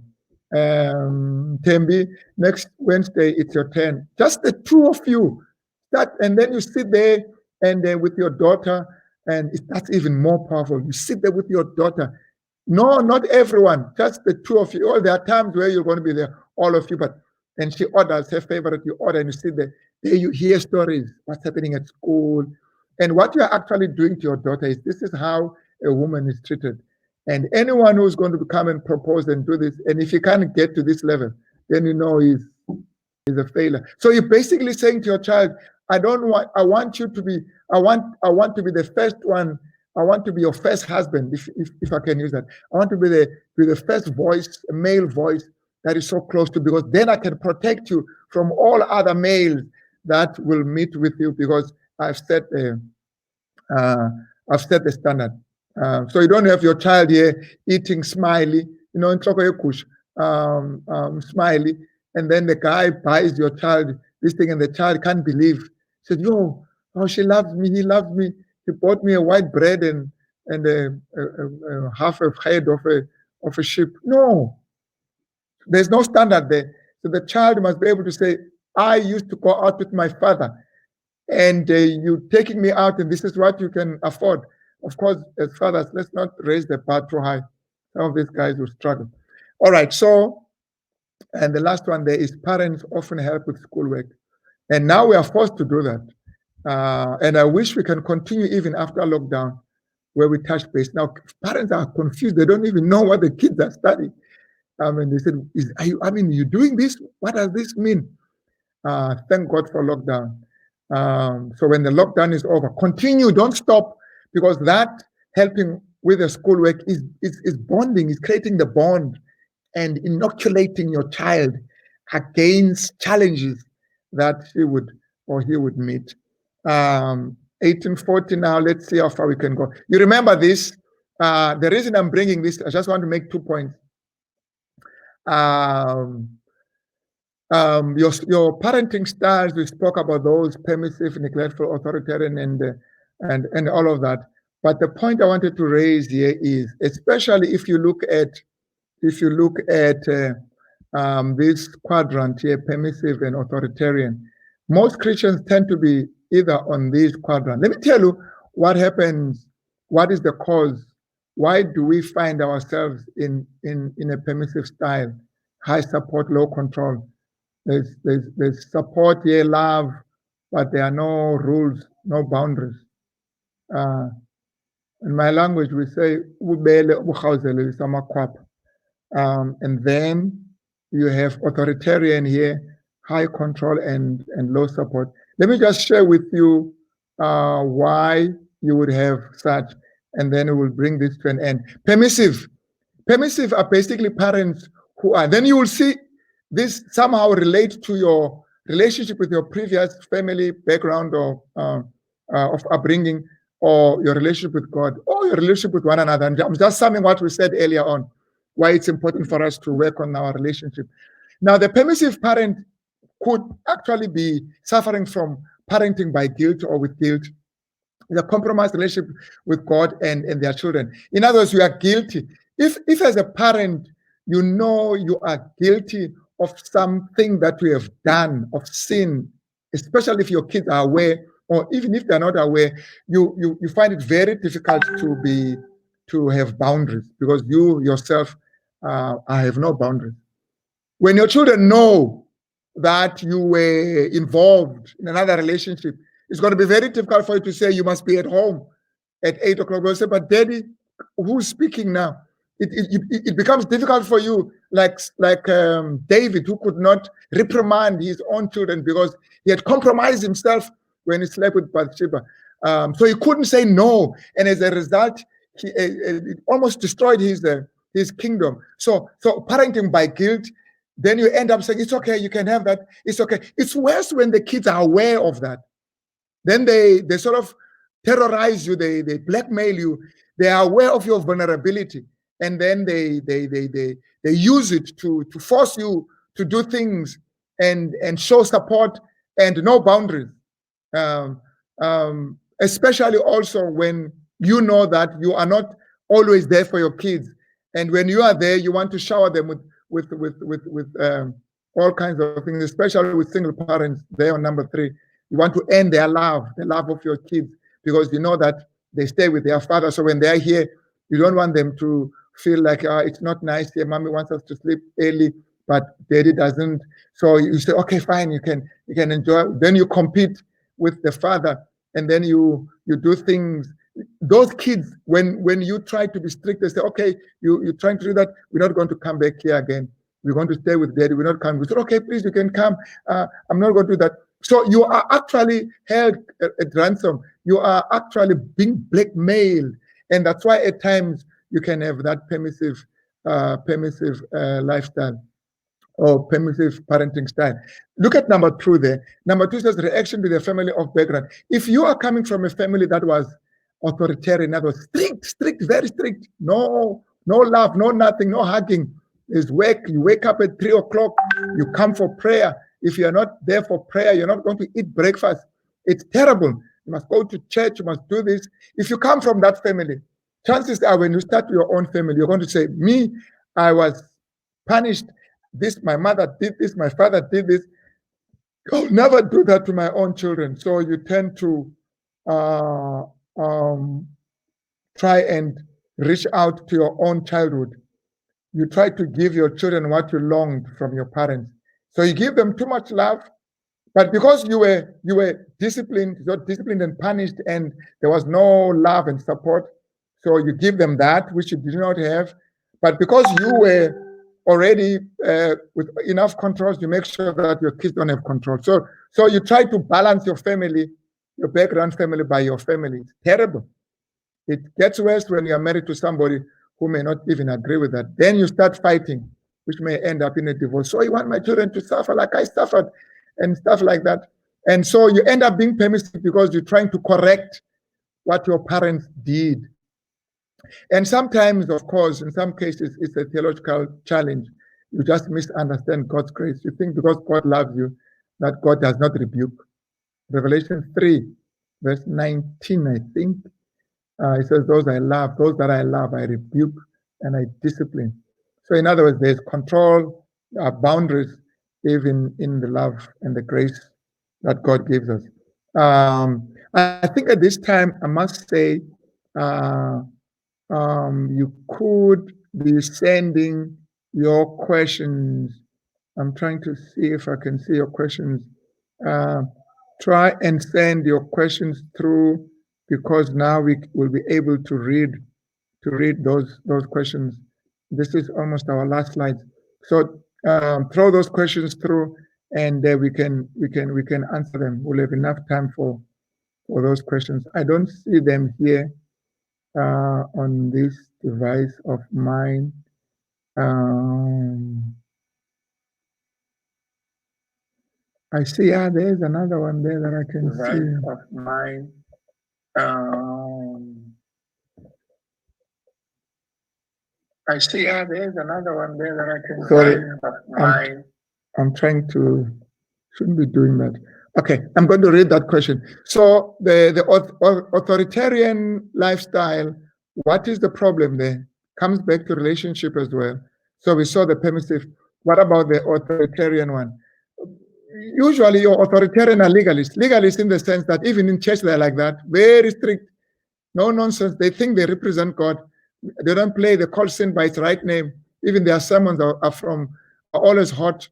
Tembi, next Wednesday, it's your turn. Just the two of you. And then you sit there and with your daughter, and that's even more powerful. You sit there with your daughter. No, not everyone, just the two of you. Oh, there are times where you're going to be there, all of you, and she orders her favorite, you order, and you sit there. There you hear stories, what's happening at school. And what you're actually doing to your daughter is this is how a woman is treated. And anyone who's going to come and propose and do this, and if you can't get to this level, then you know he's a failure. So you're basically saying to your child, I want you to be, I want to be the first one. I want to be your first husband, if I can use that. I want to be the first voice, a male voice that is so close to, because then I can protect you from all other males that will meet with you, because I've set the standard. So you don't have your child here eating smiley, in kush, smiley, and then the guy buys your child this thing, and the child can't believe. He said, "Yo, oh, she loves me. He loves me. He bought me a white bread and a half a head of a sheep." No, there's no standard there. So the child must be able to say, "I used to go out with my father, and you taking me out, and this is what you can afford." Of course, as fathers, let's not raise the bar too high. Some of these guys will struggle. All right, so, and the last one there is parents often help with schoolwork. And now we are forced to do that. And I wish we can continue even after lockdown, where we touch base. Now, parents are confused. They don't even know what the kids are studying. They said, you're doing this? What does this mean? Thank God for lockdown. So when the lockdown is over, continue, don't stop, because that helping with the schoolwork is bonding, is creating the bond and inoculating your child against challenges that she would or he would meet. 1840 now, let's see how far we can go. You remember this? The reason I'm bringing this, I just want to make 2 points. Your parenting styles, we spoke about those: permissive, neglectful, authoritarian, and all of that. But the point I wanted to raise here is, especially if you look at this quadrant here, permissive and authoritarian, most Christians tend to be either on this quadrant. Let me tell you what happens. What is the cause? Why do we find ourselves in a permissive style? High support, low control. There's support here, love, but there are no rules, no boundaries. In my language, we say and then you have authoritarian here, high control and low support. Let me just share with you why you would have such, and then we will bring this to an end. Permissive are basically parents who are, then you will see this somehow relate to your relationship with your previous family background or of upbringing, or your relationship with God, or your relationship with one another. And I'm just summing what we said earlier on. why it's important for us to work on our relationship. Now, the permissive parent could actually be suffering from parenting by guilt or with guilt, the compromised relationship with God and their children. In other words, you are guilty. If as a parent, you know you are guilty of something that you have done, of sin, especially if your kids are aware, or even if they're not aware, you find it very difficult to have boundaries, because you yourself have no boundaries. When your children know that you were involved in another relationship, it's going to be very difficult for you to say you must be at home at 8 o'clock. They'll say, but daddy, who's speaking now? It becomes difficult for you, like David, who could not reprimand his own children because he had compromised himself when he slept with Bathsheba. So he couldn't say no, and as a result, it almost destroyed his kingdom. So parenting by guilt, then you end up saying, it's okay, you can have that, it's okay. It's worse when the kids are aware of that. Then they sort of terrorize you, they blackmail you, they are aware of your vulnerability, and then they use it to force you to do things and show support and no boundaries. Especially also when you know that you are not always there for your kids, and when you are there, you want to shower them with all kinds of things, especially with single parents. There on number 3, you want to end their love, the love of your kids, because you know that they stay with their father. So when they're here, you don't want them to feel like it's not nice here. Mommy wants us to sleep early, but daddy doesn't. So you say, okay, fine, you can enjoy. Then you compete with the father, and then you do things. Those kids, when you try to be strict, they say, okay, you're trying to do that, we're not going to come back here again. We're going to stay with daddy. We're not coming. We said, okay, please, you can come. I'm not going to do that. So you are actually held at ransom. You are actually being blackmailed. And that's why at times you can have that permissive lifestyle or permissive parenting style. Look at number 2 there. Number 2 says reaction to the family of background. If you are coming from a family that was authoritarian, that was strict, very strict, no love, no nothing, no hugging. Is work. You wake up at 3 o'clock, you come for prayer. If you're not there for prayer, you're not going to eat breakfast. It's terrible. You must go to church, you must do this. If you come from that family, chances are when you start your own family, you're going to say, me, I was punished. This, my mother did this, my father did this. I'll never do that to my own children. So you tend to try and reach out to your own childhood. You try to give your children what you longed from your parents. So you give them too much love, but because you were disciplined, not disciplined and punished, and there was no love and support, so you give them that which you did not have. But because you were already with enough controls, you make sure that your kids don't have control. So you try to balance your family, your background family by your family. It's terrible. It gets worse when you are married to somebody who may not even agree with that. Then you start fighting, which may end up in a divorce. So you want my children to suffer like I suffered and stuff like that. And so you end up being permissive because you're trying to correct what your parents did. And sometimes, of course, in some cases, it's a theological challenge. You just misunderstand God's grace. You think because God loves you, that God does not rebuke. Revelation 3, verse 19, I think. It says, those that I love, I rebuke and I discipline. So in other words, there's control, boundaries, even in the love and the grace that God gives us. I think at this time, I must say, you could be sending your questions. I'm trying to see if I can see your questions. Try and send your questions through, because now we will be able to read those questions. This is almost our last slide. So throw those questions through, and we can answer them. We'll have enough time for those questions. I don't see them here on this device of mine. I see, there's another one there that I can see. Of mine. I see. There's another one there that I can. Sorry, I'm trying to. Shouldn't be doing that. Okay, I'm going to read that question. So the authoritarian lifestyle. What is the problem there? Comes back to relationship as well. So we saw the permissive. What about the authoritarian one? Usually, your authoritarian are legalists. Legalists in the sense that even in church they're like that, very strict, no nonsense. They think they represent God. They don't play. They call sin by its right name. Even their sermons are always hot.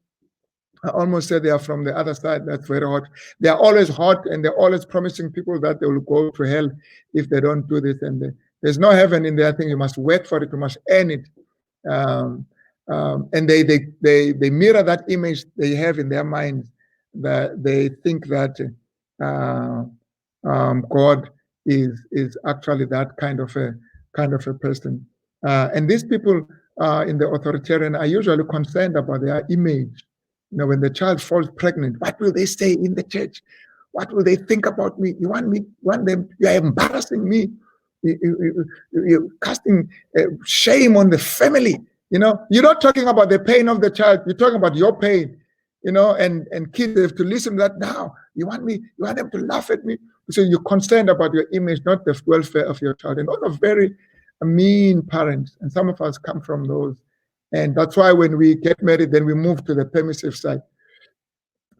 I almost said they are from the other side. That's very hot. They are always hot, and they're always promising people that they will go to hell if they don't do this. And there's no heaven in there. I think you must work for it. You must earn it. And they mirror that image they have in their minds, that they think that God is actually that kind of a person. And these people in the authoritarian are usually concerned about their image. When the child falls pregnant, what will they say in the church? What will they think about me? You want them? You are embarrassing me. You're casting shame on the family. You're not talking about the pain of the child. You're talking about your pain. And kids have to listen to that now. You want them to laugh at me. So you're concerned about your image, not the welfare of your child. And those are very mean parents. And some of us come from those. And that's why when we get married, then we move to the permissive side.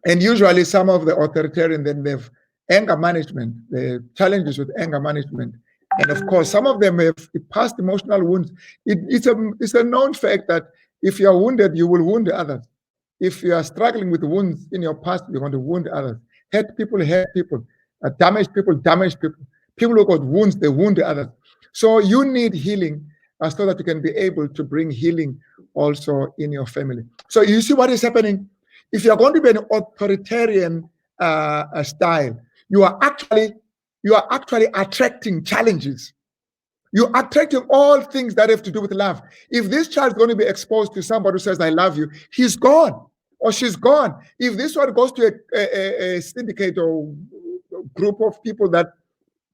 And usually some of the authoritarian, then they have anger management, the challenges with anger management. And of course, some of them have past emotional wounds. It's a known fact that if you are wounded, you will wound others. If you are struggling with wounds in your past, you're going to wound others. Hurt people. Damage people. People who got wounds, they wound others. So you need healing so that you can be able to bring healing also in your family. So you see what is happening? If you're going to be an authoritarian style, you are actually attracting challenges. You're attracting all things that have to do with love. If this child is going to be exposed to somebody who says, I love you, he's gone or she's gone. If this one goes to a syndicate or group of people that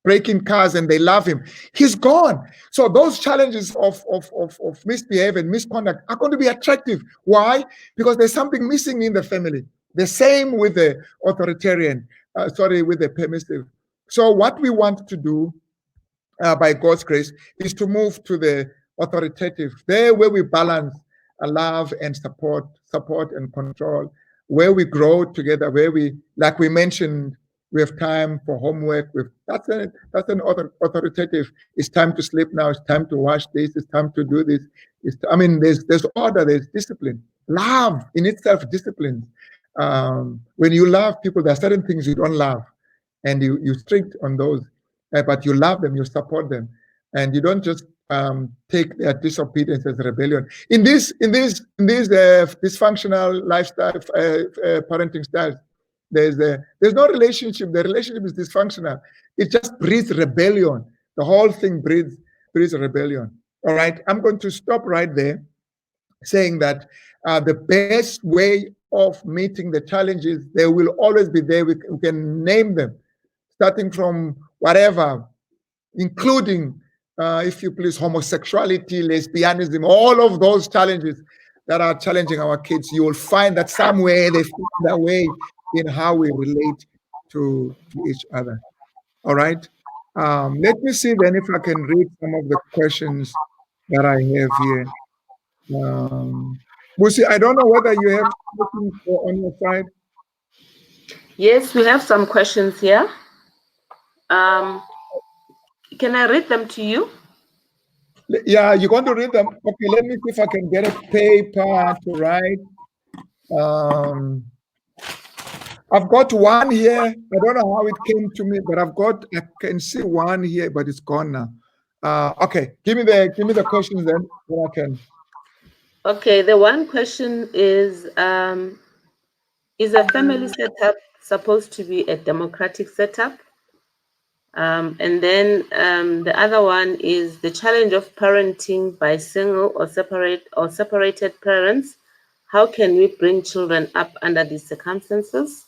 breaking cars and they love him, he's gone. So those challenges of misbehavior and misconduct are going to be attractive. Why? Because there's something missing in the family. The same with the authoritarian, with the permissive. So what we want to do by God's grace is to move to the authoritative, there where we balance love and support and control, where we grow together, where we, like we mentioned, we have time for homework. That's an authoritative. It's time to sleep now. It's time to wash this. It's time to do this. There's order. There's discipline. Love in itself disciplines. When you love people, there are certain things you don't love, and you strict on those. But you love them, you support them, and you don't just take their disobedience as rebellion. In these dysfunctional lifestyle, parenting styles, there's no relationship. The relationship is dysfunctional. It just breeds rebellion. The whole thing breeds rebellion. All right, I'm going to stop right there, saying that the best way of meeting the challenges, they will always be there. We can name them, starting from whatever, including, if you please, homosexuality, lesbianism, all of those challenges that are challenging our kids. You will find that somewhere they find their way in how we relate to each other. All right. Let me see then if I can read some of the questions that I have here. Busi, I don't know whether you have questions on your side. Yes, we have some questions here. Can I read them to you? Yeah, you're going to read them. Okay, let me see if I can get a paper to write. I've got one here. I don't know how it came to me, but I can see one here, but it's gone now. Okay, give me the questions then I can. Okay, the one question is a family setup supposed to be a democratic setup? And then the other one is the challenge of parenting by single or separated parents. How can we bring children up under these circumstances?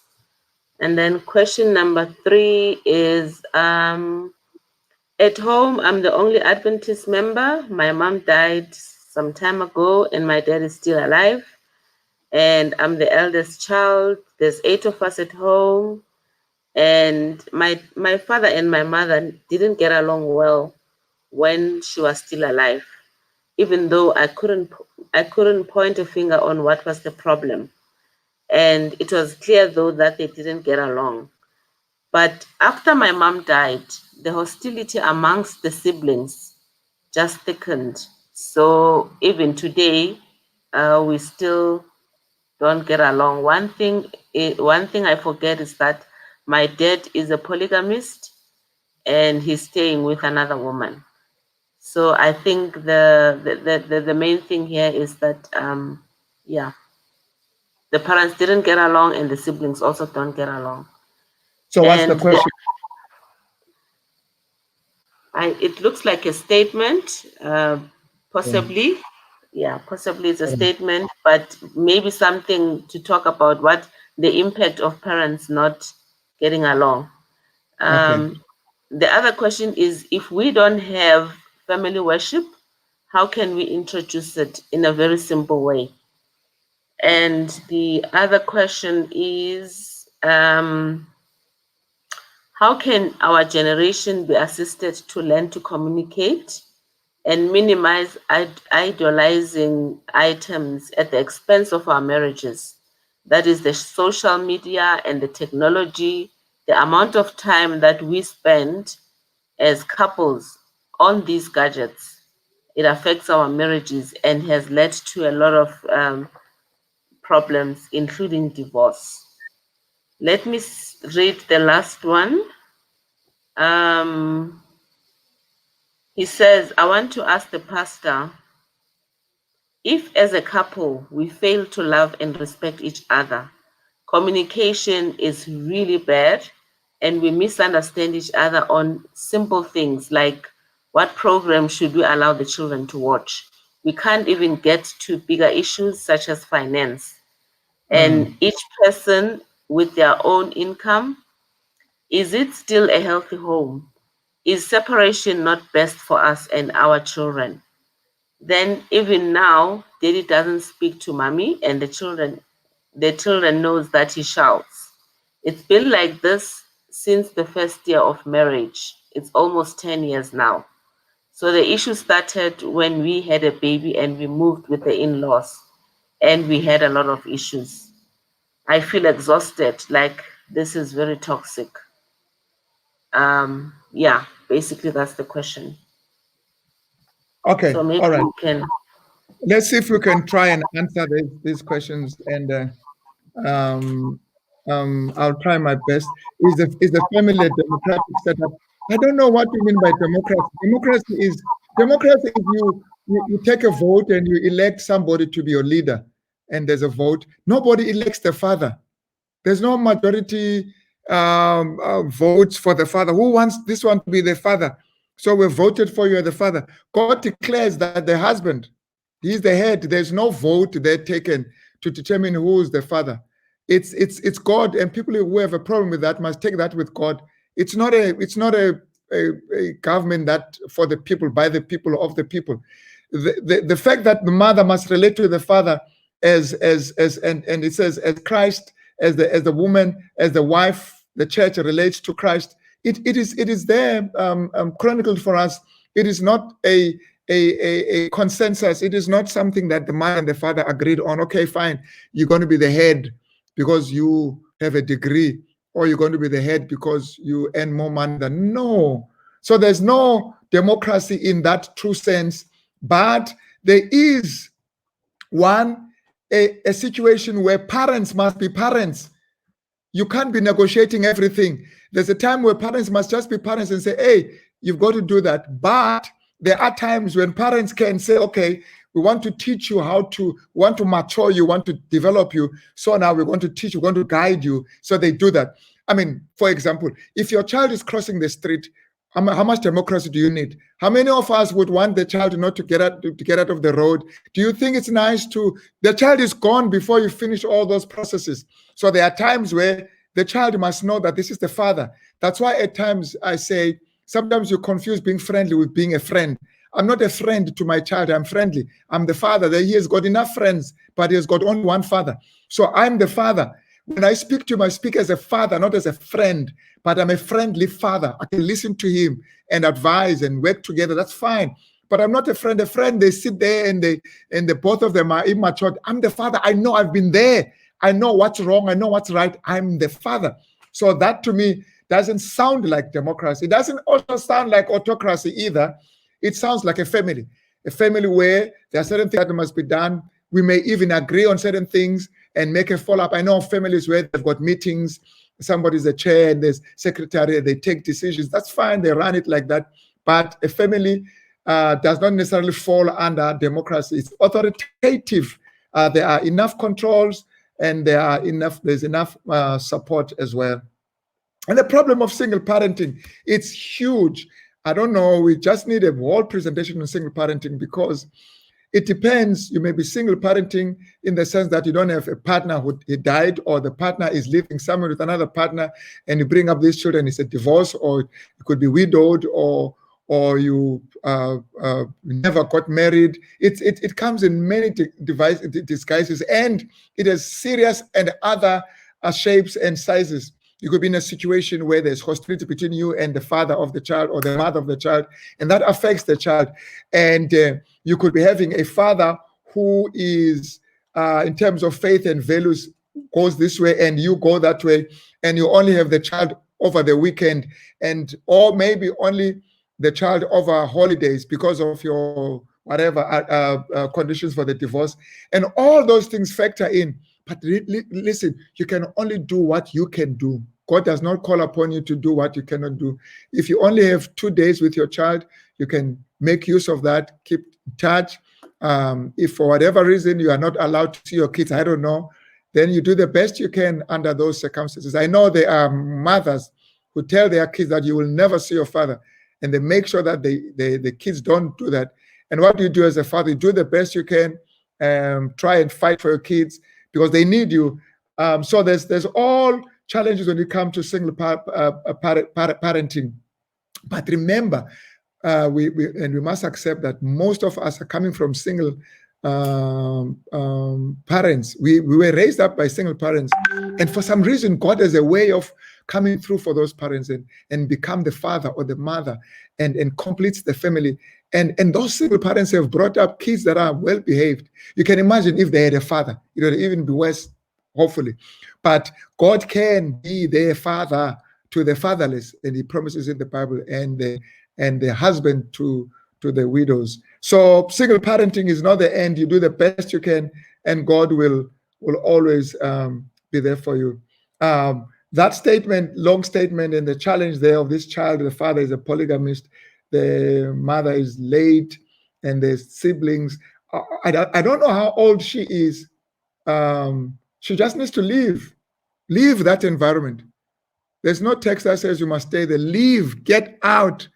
And then question number 3 is at home, I'm the only Adventist member. My mom died some time ago, and my dad is still alive. And I'm the eldest child. There's 8 of us at home. And my father and my mother didn't get along well when she was still alive, even though I couldn't point a finger on what was the problem. And it was clear though that they didn't get along. But after my mom died, the hostility amongst the siblings just thickened. So even today, we still don't get along. One thing I forget is that my dad is a polygamist and he's staying with another woman. So I think the main thing here is that yeah, the parents didn't get along and the siblings also don't get along. So what's the And question? it looks like a statement, possibly. Yeah, possibly it's a statement, but maybe something to talk about what the impact of parents not getting along. Okay. The other question is, if we don't have family worship, how can we introduce it in a very simple way? And the other question is, how can our generation be assisted to learn to communicate and minimize idolizing items at the expense of our marriages? That is the social media and the technology, the amount of time that we spend as couples on these gadgets. It affects our marriages and has led to a lot of problems, including divorce. Let me read the last one. Um, he says, I want to ask the pastor, if as a couple we fail to love and respect each other, communication is really bad, and we misunderstand each other on simple things like what program should we allow the children to watch. We can't even get to bigger issues such as finance. And each person with their own income, is it still a healthy home? Is separation not best for us and our children? Then even now, daddy doesn't speak to mommy, and the children knows that he shouts. It's been like this since the first year of marriage. It's almost 10 years now. So the issue started when we had a baby and we moved with the in-laws, and we had a lot of issues. I feel exhausted, like this is very toxic. Yeah, basically that's the question. Okay. So maybe All right. you can. Let's see if we can try and answer these questions. And um, I'll try my best. Is the family a democratic setup? I don't know what you mean by democracy. Democracy is you take a vote and you elect somebody to be your leader, and there's a vote. Nobody elects the father. There's no majority votes for the father. Who wants this one to be the father? So we voted for you as the father. God declares that the husband, he's the head. There's no vote there taken to determine who is the father. It's God, and people who have a problem with that must take that with God. It's not a government that for the people, by the people, of the people. The fact that the mother must relate to the father and it says as Christ, as the woman, as the wife, the church relates to Christ. It is there chronicled for us. It is not a consensus. It is not something that the mother and the father agreed on. Okay, fine, you're going to be the head because you have a degree, or you're going to be the head because you earn more money than. No. So there's no democracy in that true sense, but there is a situation where parents must be parents. You can't be negotiating everything. There's a time where parents must just be parents and say, hey, you've got to do that. But there are times when parents can say, okay, we want to teach you we want to mature you, want to develop you. So now we're going to teach you, we're going to guide you. So they do that. I mean, for example, if your child is crossing the street, how much democracy do you need? How many of us would want the child not to get out of the road? Do you think it's nice the child is gone before you finish all those processes? So there are times where the child must know that this is the father. That's why at times I say, sometimes you confuse being friendly with being a friend. I'm not a friend to my child. I'm friendly. I'm the father. He has got enough friends, but he has got only one father. So I'm the father. When I speak to him, I speak as a father, not as a friend, but I'm a friendly father. I can listen to him and advise and work together. That's fine. But I'm not a friend. A friend, they sit there and the both of them are immature. I'm the father. I know, I've been there. I know what's wrong. I know what's right. I'm the father. So that to me doesn't sound like democracy. It doesn't also sound like autocracy either. It sounds like a family where there are certain things that must be done. We may even agree on certain things and make a follow-up. I know of families where they've got meetings, somebody's the chair and there's secretary, they take decisions. That's fine, they run it like that. But a family does not necessarily fall under democracy. It's authoritative. There are enough controls and there's enough support as well. And the problem of single parenting, it's huge. I don't know, we just need a whole presentation on single parenting because it depends. You may be single parenting in the sense that you don't have a partner who died, or the partner is living somewhere with another partner, and you bring up these children. It's a divorce, or it could be widowed, or you never got married. It comes in many disguises, and it has serious and other shapes and sizes. You could be in a situation where there's hostility between you and the father of the child or the mother of the child, and that affects the child. And you could be having a father who is, in terms of faith and values, goes this way and you go that way, and you only have the child over the weekend, or maybe only the child over holidays because of your whatever conditions for the divorce. And all those things factor in. But listen, you can only do what you can do. God does not call upon you to do what you cannot do. If you only have 2 days with your child, you can make use of that, keep in touch. If for whatever reason you are not allowed to see your kids, I don't know, then you do the best you can under those circumstances. I know there are mothers who tell their kids that you will never see your father, and they make sure that the kids don't do that. And what do you do as a father? You do the best you can, try and fight for your kids, because they need you. So there's all challenges when it comes to single parenting. But remember, we must accept that most of us are coming from single parents. We were raised up by single parents, and for some reason, God has a way of coming through for those parents and become the father or the mother and completes the family. And those single parents have brought up kids that are well behaved. You can imagine if they had a father, it would even be worse, hopefully. But God can be their father to the fatherless, and He promises in the Bible, and the husband to the widows. So single parenting is not the end. You do the best you can, and God will always be there for you. That statement, long statement, and the challenge there of this child, the father is a polygamist, the mother is late, and there's siblings. I don't know how old she is. She just needs to leave that environment. There's no text that says you must stay there. Leave, get out.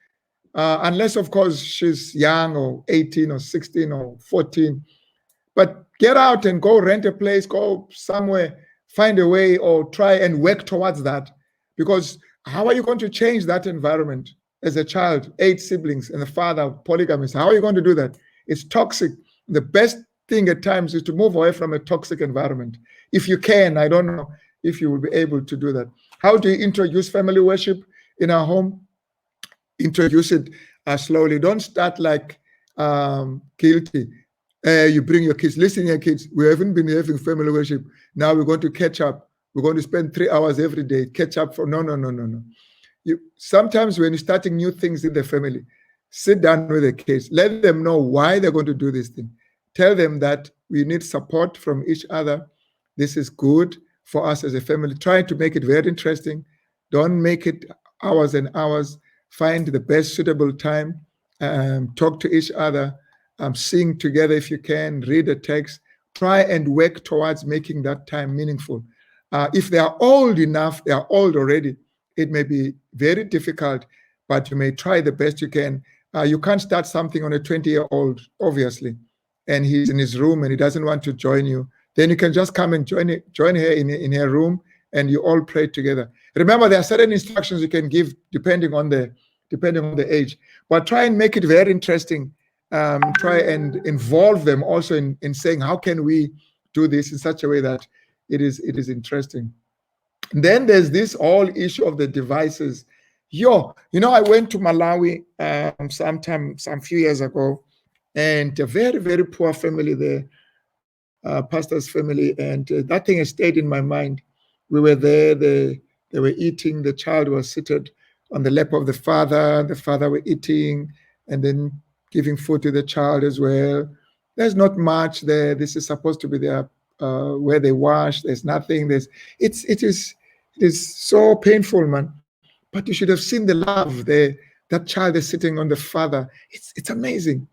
Unless, of course, she's young or 18 or 16 or 14. But get out and go rent a place, go somewhere, find a way, or try and work towards that. Because how are you going to change that environment as a child, 8 siblings, and the father, polygamist? How are you going to do that? It's toxic. The best thing at times is to move away from a toxic environment. If you can, I don't know if you will be able to do that. How do you introduce family worship in our home? Introduce it slowly. Don't start like guilty. You bring your kids. Listen, your kids, we haven't been having family worship. Now we're going to catch up. We're going to spend 3 hours every day. Catch up for no. Sometimes when you're starting new things in the family, sit down with the kids. Let them know why they're going to do this thing. Tell them that we need support from each other. This is good for us as a family. Try to make it very interesting. Don't make it hours and hours. Find the best suitable time. Talk to each other. Sing together if you can. Read a text. Try and work towards making that time meaningful. If they are old enough, they are old already, it may be very difficult, but you may try the best you can. You can't start something on a 20-year-old, obviously, and he's in his room and he doesn't want to join you. Then you can just come and join her in her room, and you all pray together. Remember, there are certain instructions you can give depending on the age, but try and make it very interesting try and involve them also in saying, how can we do this in such a way that it is interesting. And then there's this whole issue of the devices. I went to Malawi some few years ago, and a very, very poor family there, pastor's family, and that thing has stayed in my mind. We were there, they were eating, the child was seated on the lap of the father were eating, and then giving food to the child as well. There's not much there. This is supposed to be their where they wash. There's nothing. It is so painful, man. But you should have seen the love there. That child is sitting on the father. It's amazing.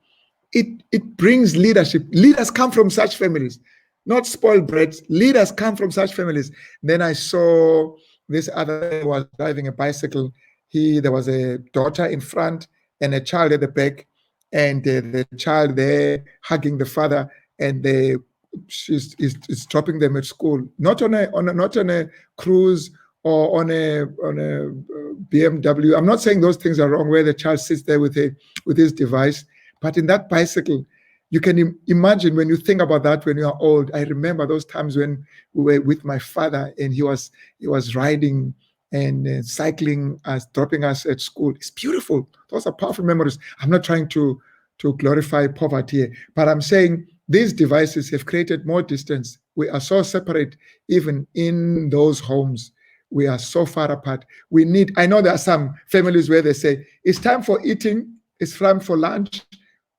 It brings leadership. Leaders come from such families, not spoiled brats. Leaders come from such families. Then I saw this other was driving a bicycle. There was a daughter in front and a child at the back, and the child there hugging the father, and she's dropping them at school, not on a cruise or on a BMW. I'm not saying those things are wrong, where the child sits there with his device, but in that bicycle, you can imagine when you think about that when you are old. I remember those times when we were with my father and he was riding and cycling us, dropping us at school. It's beautiful. Those are powerful memories. I'm not trying to glorify poverty here, but I'm saying these devices have created more distance. We are so separate, even in those homes. We are so far apart. I know there are some families where they say, it's time for eating, it's time for lunch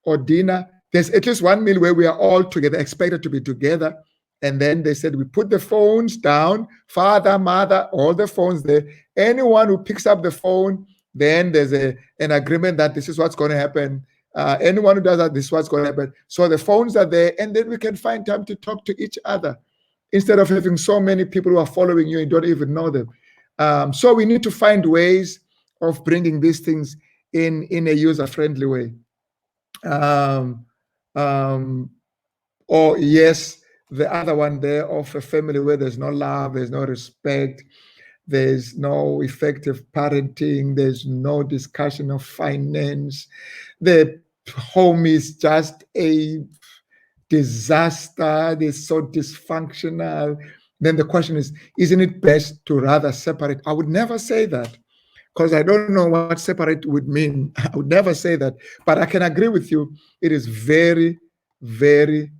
or dinner. There's at least one meal where we are all together, expected to be together. And then they said, we put the phones down, father, mother, all the phones there. Anyone who picks up the phone, then there's an agreement that this is what's going to happen. Anyone who does that, this is what's going to happen. So the phones are there, and then we can find time to talk to each other instead of having so many people who are following you and don't even know them. So we need to find ways of bringing these things in a user-friendly way. Or yes, the other one there of a family where there's no love, there's no respect, there's no effective parenting, there's no discussion of finance. The home is just a disaster, they're so dysfunctional. Then the question is, isn't it best to rather separate? I would never say that, because I don't know what separate would mean. I would never say that, but I can agree with you. It is very, very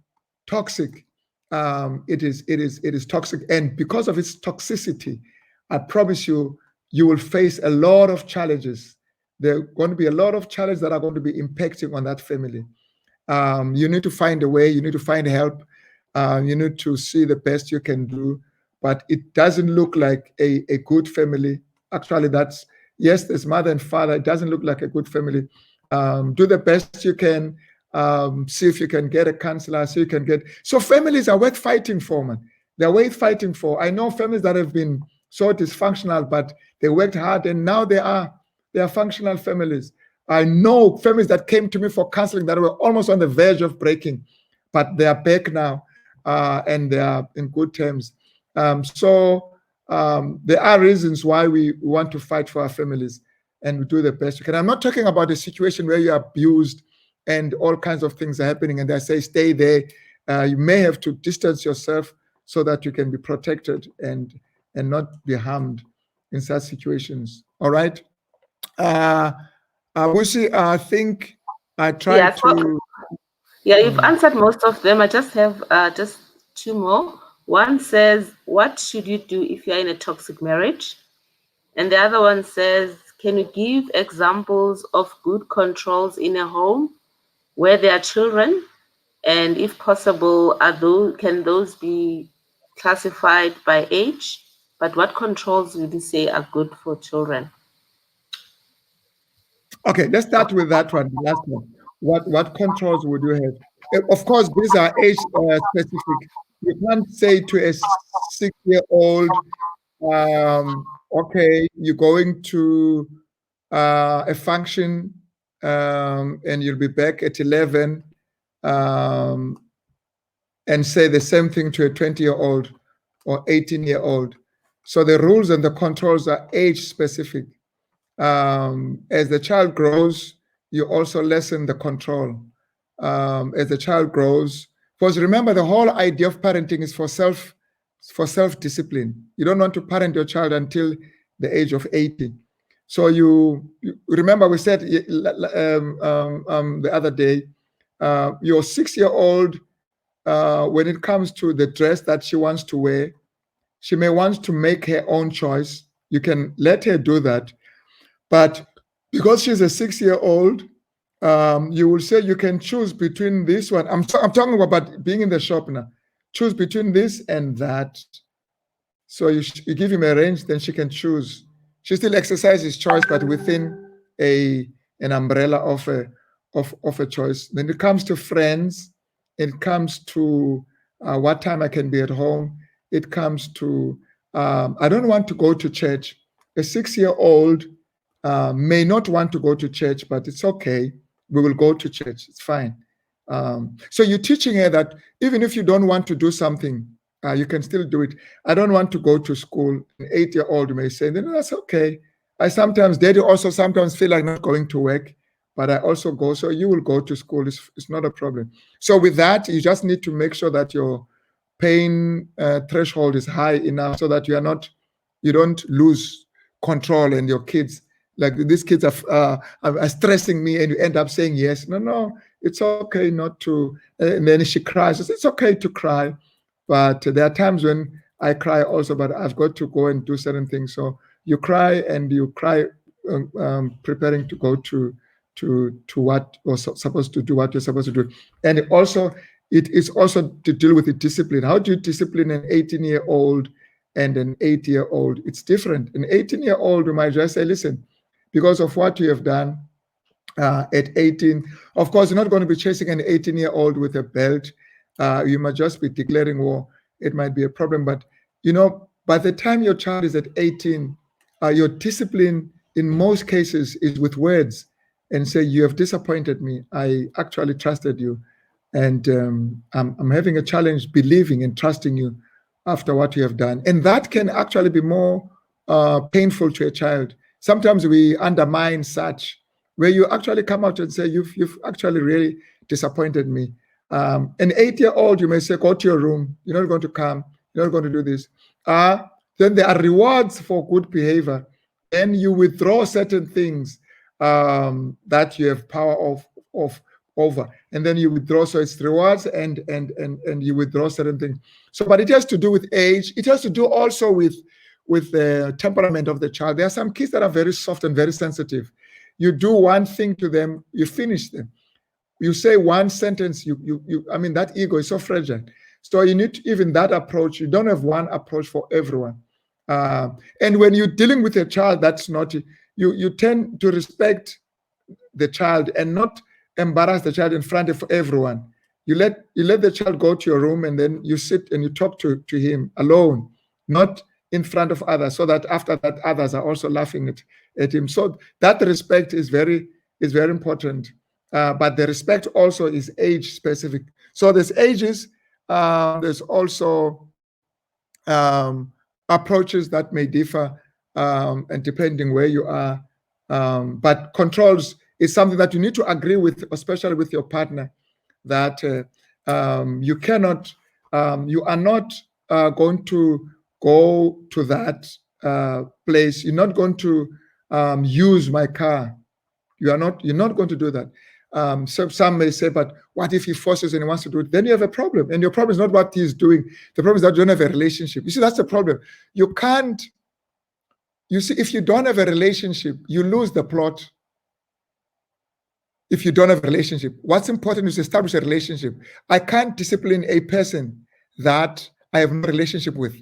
toxic. It is toxic, and because of its toxicity, I promise you, you will face a lot of challenges. There are going to be a lot of challenges that are going to be impacting on that family. You need to find a way. You need to find help. You need to see the best you can do. But it doesn't look like a good family. Actually, yes, there's mother and father. It doesn't look like a good family. Do the best you can. See if you can get a counselor. So families are worth fighting for, man. They're worth fighting for. I know families that have been so dysfunctional, but they worked hard, and now they are functional families. I know families that came to me for counseling that were almost on the verge of breaking, but they are back now, and they are in good terms. So there are reasons why we want to fight for our families, and we do the best we can. I'm not talking about a situation where you're abused and all kinds of things are happening, and they say, stay there. You may have to distance yourself so that you can be protected and not be harmed in such situations. All right. Busi, I think I tried to. Yeah, you've answered most of them. I just have just two more. One says, what should you do if you're in a toxic marriage? And the other one says, can you give examples of good controls in a home where there are children? And if possible, can those be classified by age? But what controls would you say are good for children? Okay, let's start with that one, the last one. What controls would you have? Of course, these are age specific. You can't say to a 6-year-old, okay, you're going to a function, and you'll be back at 11, and say the same thing to a 20-year-old or 18-year-old. So the rules and the controls are age specific. As the child grows, you also lessen the control. as the child grows. Because remember, the whole idea of parenting is for self-discipline. You don't want to parent your child until the age of 18. So you remember we said the other day, your 6-year-old, when it comes to the dress that she wants to wear, she may want to make her own choice. You can let her do that. But because she's a 6-year-old, you will say you can choose between this one. I'm talking about being in the shop now. Choose between this and that. So you give him a range, then she can choose. She still exercises choice, but within an umbrella of a choice. Then it comes to friends. It comes to what time I can be at home. It comes to I don't want to go to church. A 6-year-old may not want to go to church, but it's okay. We will go to church. It's fine. So you're teaching her that even if you don't want to do something, you can still do it. I don't want to go to school. An 8-year-old may say, then that's okay. Daddy also sometimes feel like not going to work, but I also go. So you will go to school. It's not a problem. So with that, you just need to make sure that your pain threshold is high enough so that you don't lose control, and your kids, like these kids are stressing me, and you end up saying yes. No, it's okay not to. And then she cries. It's okay to cry. But there are times when I cry also, but I've got to go and do certain things. So you cry preparing to go to what you're supposed to do, what you're supposed to do. And also, it is also to deal with the discipline. How do you discipline an 18-year-old and an 8-year-old? It's different. An 18-year-old, you might just say, listen, because of what you have done at 18, of course, you're not going to be chasing an 18-year-old with a belt. You might just be declaring war. It might be a problem, but by the time your child is at 18, your discipline in most cases is with words, and say, you have disappointed me. I actually trusted you, and I'm having a challenge believing and trusting you after what you have done. And that can actually be more painful to a child. Sometimes we undermine such, where you actually come out and say, you've actually really disappointed me. An 8-year-old, you may say, go to your room. You're not going to come. You're not going to do this. Then there are rewards for good behavior. Then you withdraw certain things that you have power over, and then you withdraw. So it's rewards and you withdraw certain things. So, but it has to do with age. It has to do also with the temperament of the child. There are some kids that are very soft and very sensitive. You do one thing to them, you finish them. You say one sentence, I mean, that ego is so fragile. So you need even that approach. You don't have one approach for everyone. And when you're dealing with a child that's naughty, you tend to respect the child and not embarrass the child in front of everyone. You let the child go to your room, and then you sit and you talk to him alone, not in front of others, so that after that others are also laughing at him. So that respect is very important. But the respect also is age specific. So there's ages, there's also approaches that may differ, and depending where you are. But controls is something that you need to agree with, especially with your partner, that you cannot, you are not going to go to that place. You're not going to use my car. You're not going to do that. So some may say, but what if he forces and he wants to do it? Then you have a problem. And your problem is not what he's doing. The problem is that you don't have a relationship. You see, that's the problem. You can't, you see, if you don't have a relationship, you lose the plot. If you don't have a relationship, what's important is to establish a relationship. I can't discipline a person that I have no relationship with.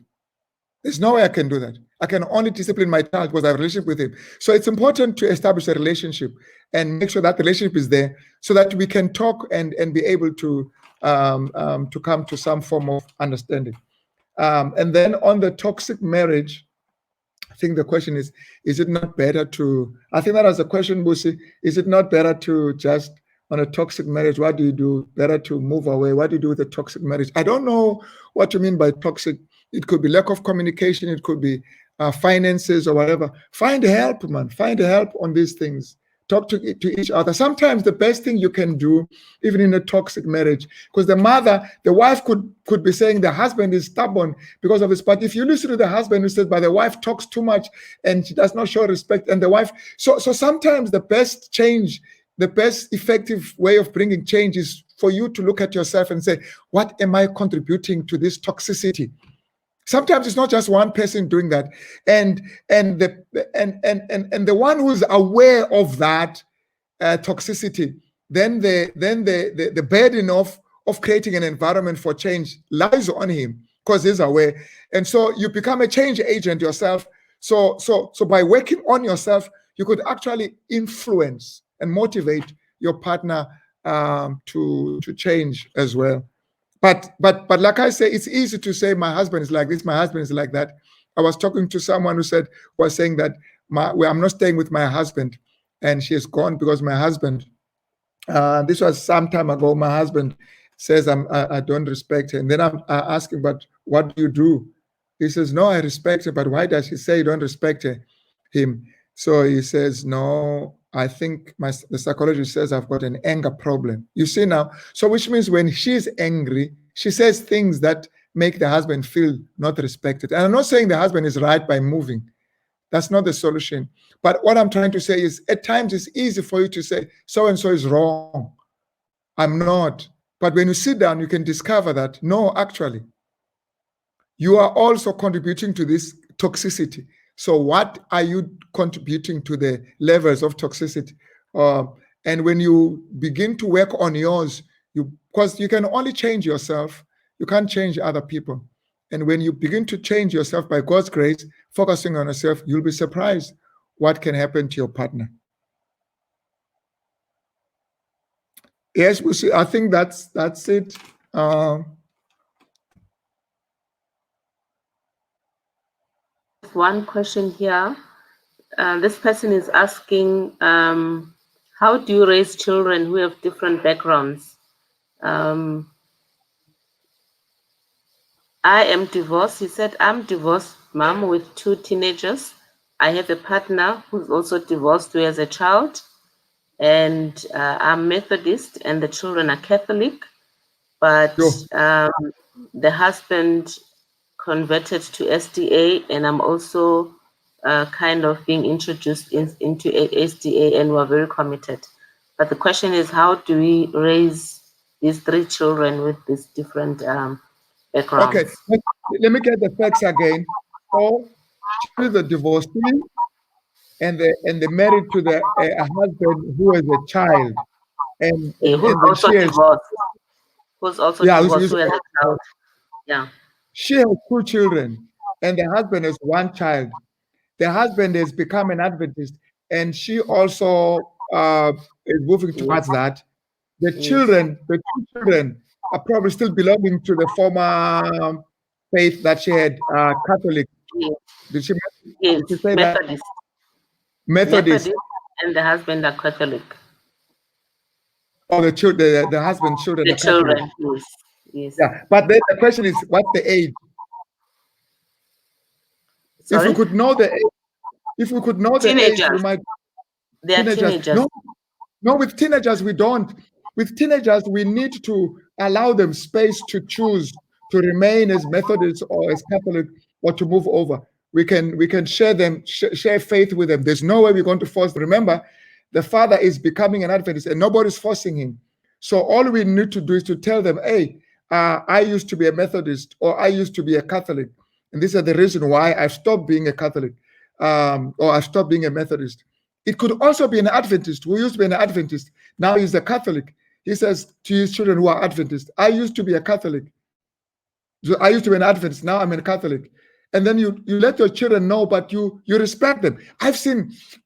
There's no way I can do that. I can only discipline my child because I have a relationship with him. So it's important to establish a relationship and make sure that the relationship is there so that we can talk and be able to come to some form of understanding. And then on the toxic marriage, I think the question is it not better to, I think that was the question, Busi, is it not better to just, on a toxic marriage, what do you do? Better to move away? What do you do with a toxic marriage? I don't know what you mean by toxic. It could be lack of communication. It could be finances or whatever. Find help, man. Find help on these things. talk to each other. Sometimes the best thing you can do, even in a toxic marriage, because the wife could be saying the husband is stubborn because of this. But if you listen to the husband who says, but the wife talks too much and she does not show respect, and the wife, so sometimes the best change, the best effective way of bringing change is for you to look at yourself and say, what am I contributing to this toxicity? Sometimes it's not just one person doing that, and the one who's aware of that toxicity, then the burden of creating an environment for change lies on him because he's aware, and so you become a change agent yourself. So by working on yourself, you could actually influence and motivate your partner to change as well. But like I say, it's easy to say my husband is like this, my husband is like that. I was talking to someone who was saying that I'm not staying with my husband, and she is gone because my husband. This was some time ago. My husband says I don't respect her, and then I'm asking, but what do you do? He says, no, I respect her, but why does she say you don't respect him? So he says, no, I think the psychologist says I've got an anger problem. You see now, so which means when she's angry, she says things that make the husband feel not respected. And I'm not saying the husband is right by moving. That's not the solution. But what I'm trying to say is at times it's easy for you to say, so-and-so is wrong. I'm not. But when you sit down, you can discover that, no, actually, you are also contributing to this toxicity. So what are you contributing to the levels of toxicity? And when you begin to work on yours, because you can only change yourself, you can't change other people. And when you begin to change yourself by God's grace, focusing on yourself, you'll be surprised what can happen to your partner. Yes, we see. I think that's it. One question here. This person is asking, how do you raise children who have different backgrounds? I am divorced. He said, I'm divorced mom with 2 teenagers. I have a partner who's also divorced who has a child. And I'm Methodist and the children are Catholic. But the husband converted to SDA, and I'm also kind of being introduced into SDA, and we're very committed. But the question is, how do we raise these 3 children with these different backgrounds? Okay, let me get the facts again. So she is a divorcee, and they married to a husband who has a child, and who's also divorced. Who's also divorced, who has a child. Yeah. She has 2 children, and the husband has 1 child. The husband has become an Adventist, and she also is moving towards that. The 2 children are probably still belonging to the former faith that she had, Catholic. Did she say Methodist. that? Methodist. And the husband are Catholic. Oh, the husband's children. The children, yes. Yeah, but then the question is, what's the age? Sorry? If we could know the age, we might. They are teenagers. No, with teenagers we don't. With teenagers, we need to allow them space to choose to remain as Methodist or as Catholic or to move over. We can share faith with them. There's no way we're going to force them. Remember, the father is becoming an Adventist and nobody's forcing him. So all we need to do is to tell them, hey, I used to be a Methodist or I used to be a Catholic. And this is the reason why I've stopped being a Catholic or I've stopped being a Methodist. It could also be an Adventist who used to be an Adventist. Now he's a Catholic. He says to his children who are Adventist, I used to be a Catholic. So I used to be an Adventist. Now I'm a Catholic. And then you let your children know, but you respect them. I've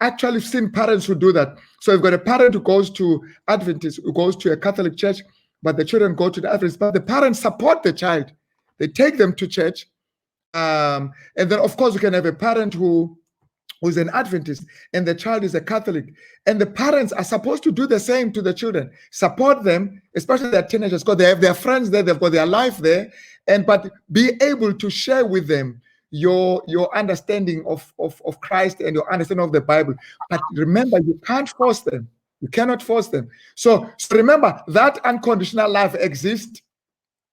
actually seen parents who do that. So you've got a parent who goes to Adventist, who goes to a Catholic church, but the children go to the Adventist. But the parents support the child. They take them to church. And then, of course, you can have a parent who's an Adventist and the child is a Catholic. And the parents are supposed to do the same to the children. Support them, especially their teenagers, because they have their friends there, they've got their life there. But be able to share with them your understanding of Christ and your understanding of the Bible. But remember, you can't force them. You cannot force them. So remember that unconditional love exists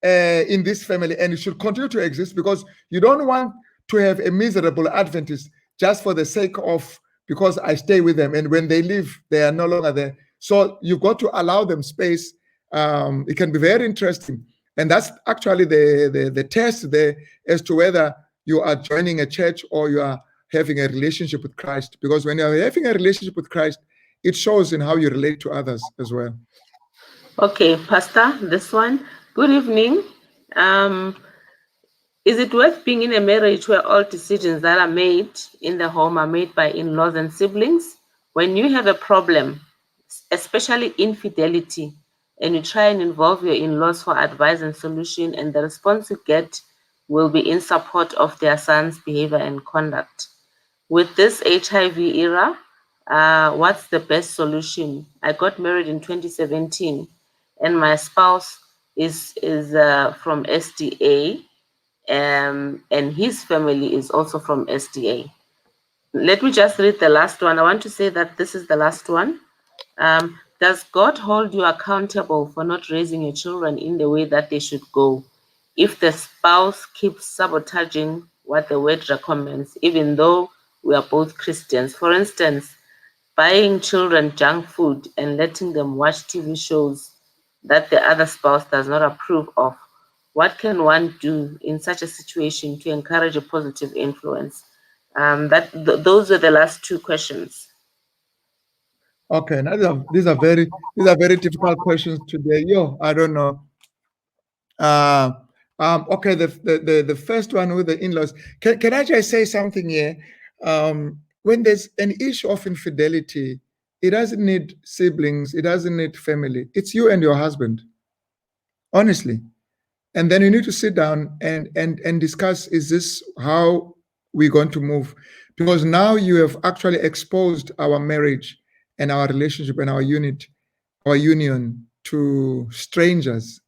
in this family, and it should continue to exist, because you don't want to have a miserable Adventist just for the sake of, because I stay with them, and when they leave, they are no longer there. So you've got to allow them space. It can be very interesting, and that's actually the test there as to whether you are joining a church or you are having a relationship with Christ. Because when you're having a relationship with Christ, it shows in how you relate to others as well. Okay, Pastor, this one. Good evening. Is it worth being in a marriage where all decisions that are made in the home are made by in-laws and siblings? When you have a problem, especially infidelity, and you try and involve your in-laws for advice and solution, and the response you get will be in support of their son's behavior and conduct. With this HIV era, what's the best solution? I got married in 2017, and my spouse is from SDA, and his family is also from SDA. Let me just read the last one. I want to say that this is the last one. Does God hold you accountable for not raising your children in the way that they should go if the spouse keeps sabotaging what the word recommends, even though we are both Christians? For instance, buying children junk food and letting them watch TV shows that the other spouse does not approve of. What can one do in such a situation to encourage a positive influence? Those were the last two questions. Okay, now these are very difficult questions today. I don't know. Okay, the first one with the in-laws. Can I just say something here? When there's an issue of infidelity, it doesn't need siblings, it doesn't need family. It's you and your husband, honestly. And then you need to sit down and discuss, is this how we're going to move? Because now you have actually exposed our marriage and our relationship and our union to strangers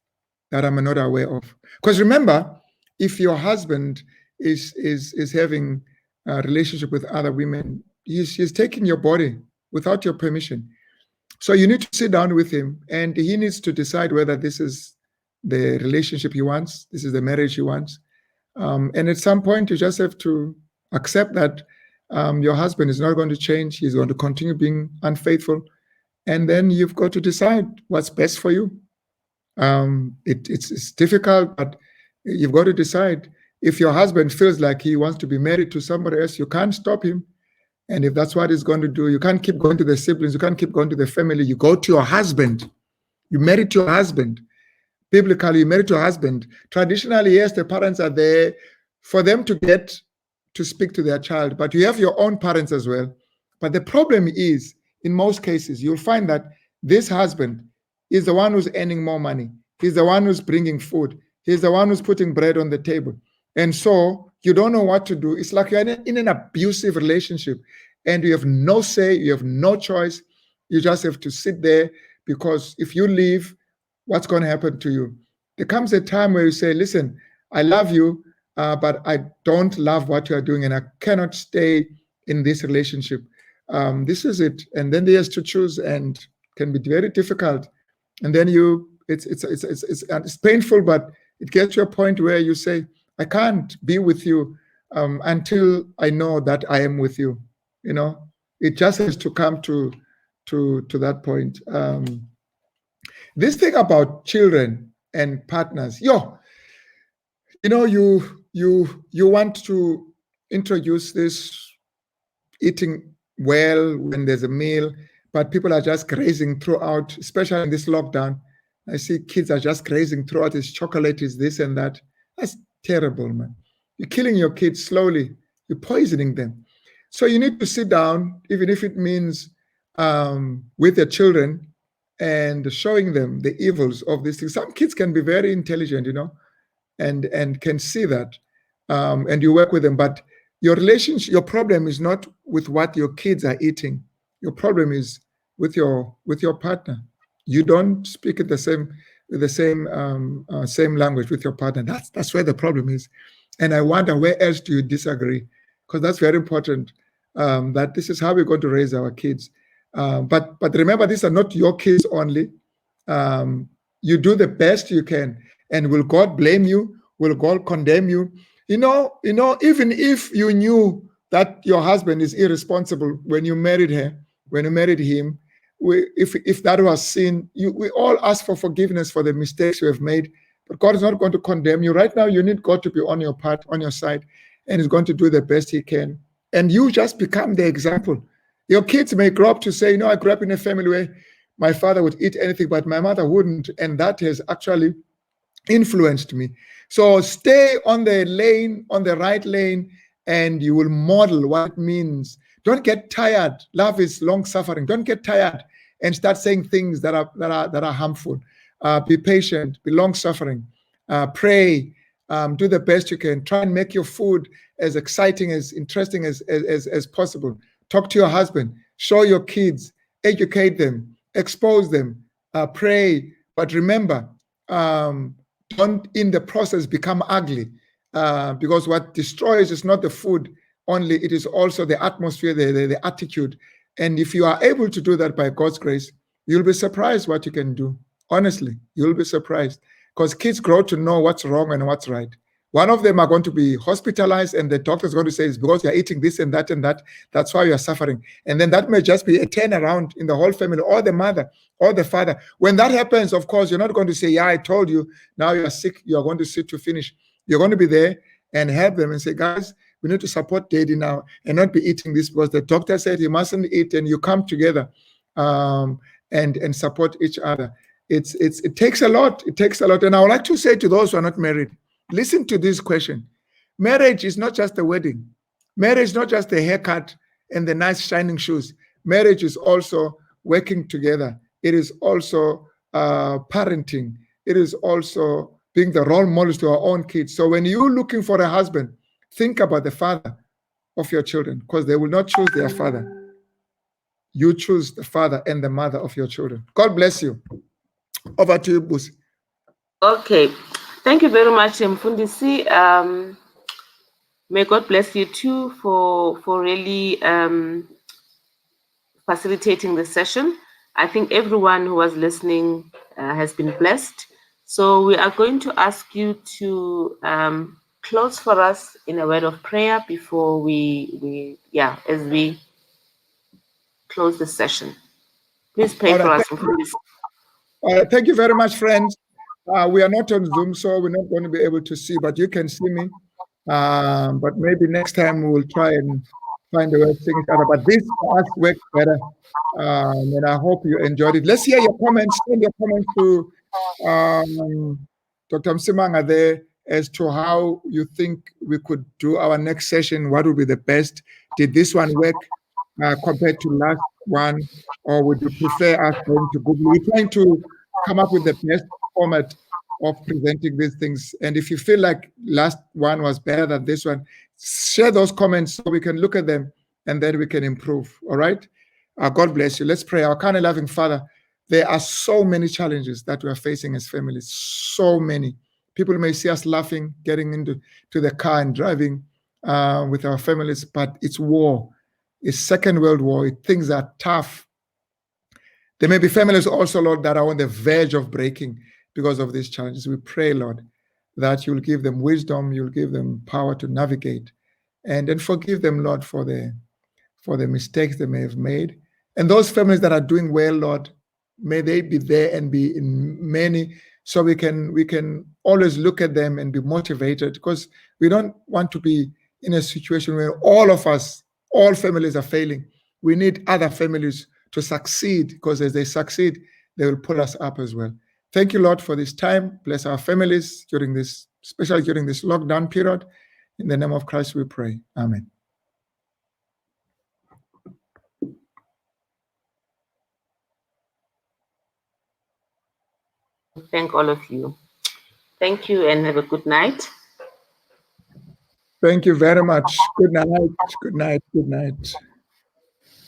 that I'm not aware of. Because remember, if your husband is having a relationship with other women, he's taking your body without your permission. So you need to sit down with him, and he needs to decide whether this is the relationship he wants, this is the marriage he wants. And at some point, you just have to accept that your husband is not going to change. He's going to continue being unfaithful. And then you've got to decide what's best for you. It's difficult, but you've got to decide. If your husband feels like he wants to be married to somebody else, you can't stop him. And if that's what he's going to do, you can't keep going to the siblings, you can't keep going to the family. You go to your husband. You marry to your husband. Biblically, you marry to a husband. Traditionally, yes, the parents are there for them to get to speak to their child, but you have your own parents as well. But the problem is, in most cases, you'll find that this husband is the one who's earning more money. He's the one who's bringing food. He's the one who's putting bread on the table. And so you don't know what to do. It's like you're in an abusive relationship, and you have no say, you have no choice. You just have to sit there, because if you leave, what's going to happen to you? There comes a time where you say, listen, I love you, but I don't love what you are doing, and I cannot stay in this relationship. This is it. And then there's to choose, and can be very difficult. And then it's painful, but it gets to a point where you say, I can't be with you until I know that I am with you. It just has to come to that point. This thing about children and partners, you want to introduce this eating well when there's a meal, but people are just grazing throughout, especially in this lockdown. I see kids are just grazing throughout. It's chocolate, is this and that. That's terrible, man. You're killing your kids slowly. You're poisoning them. So you need to sit down, even if it means with your children, and showing them the evils of these things. Some kids can be very intelligent, and can see that, and you work with them. But your relationship, your problem is not with what your kids are eating. Your problem is with your partner. You don't speak the same language with your partner. That's where the problem is. And I wonder, where else do you disagree? Because that's very important, that this is how we're going to raise our kids. But remember, these are not your kids only. You do the best you can. And will God blame you? Will God condemn you? Even if you knew that your husband is irresponsible when you married her, when you married him, if that was sin, we all ask for forgiveness for the mistakes we have made. But God is not going to condemn you. Right now, you need God to be on your part, on your side, and He's going to do the best He can. And you just become the example. Your kids may grow up to say, I grew up in a family where my father would eat anything, but my mother wouldn't. And that has actually influenced me. So stay on the lane, on the right lane, and you will model what it means. Don't get tired. Love is long suffering. Don't get tired and start saying things that are harmful. Be patient. Be long suffering. Pray. Do the best you can. Try and make your food as exciting, as interesting as possible. Talk to your husband. Show your kids. Educate them. Expose them. Pray. But remember, don't in the process become ugly, because what destroys is not the food only, it is also the atmosphere, the attitude. And if you are able to do that by God's grace, you'll be surprised what you can do. Honestly, you'll be surprised, because kids grow to know what's wrong and what's right. One of them are going to be hospitalized, and the doctor's going to say it's because you're eating this and that and that. That's why you're suffering. And then that may just be a turnaround in the whole family, or the mother or the father. When that happens, of course, you're not going to say, I told you, now you're sick, you're going to sit to finish. You're going to be there and help them and say, guys, we need to support daddy now and not be eating this because the doctor said he mustn't eat, and you come together and support each other. It takes a lot. It takes a lot. And I would like to say to those who are not married, listen to this question. Marriage is not just a wedding. Marriage is not just a haircut and the nice shining shoes. Marriage is also working together. It is also parenting. It is also being the role models to our own kids. So when you're looking for a husband, think about the father of your children, because they will not choose their father. You choose the father and the mother of your children. God bless you. Over to you, Busi. Okay. Thank you very much, Mfundisi. May God bless you too for really facilitating the session. I think everyone who was listening has been blessed. So we are going to ask you to close for us in a word of prayer before as we close the session. Please pray for us. Thank you very much, friends. We are not on Zoom, so we're not going to be able to see, but you can see me. But maybe next time we will try and find a way of seeing each other. But this for us works better. And I hope you enjoyed it. Let's hear your comments. Send your comments to Dr. Msimanga there as to how you think we could do our next session. What would be the best? Did this one work compared to last one? Or would you prefer us going to Google? We're trying to come up with the best format of presenting these things. And if you feel like last one was better than this one, share those comments so we can look at them and then we can improve. All right? God bless you. Let's pray. Our kind of loving Father, there are so many challenges that we are facing as families. So many. People may see us laughing, getting into the car and driving with our families, but it's war. It's Second World War. Things are tough. There may be families also, Lord, that are on the verge of breaking because of these challenges. We pray, Lord, that you'll give them wisdom, you'll give them power to navigate, and then forgive them, Lord, for the mistakes they may have made. And those families that are doing well, Lord, may they be there and be in many, so we can always look at them and be motivated, because we don't want to be in a situation where all families are failing. We need other families to succeed, because as they succeed, they will pull us up as well. Thank you, Lord, for this time. Bless our families especially during this lockdown period. In the name of Christ we pray. Amen. Thank all of you. Thank you and have a good night. Thank you very much. Good night. Good night. Good night.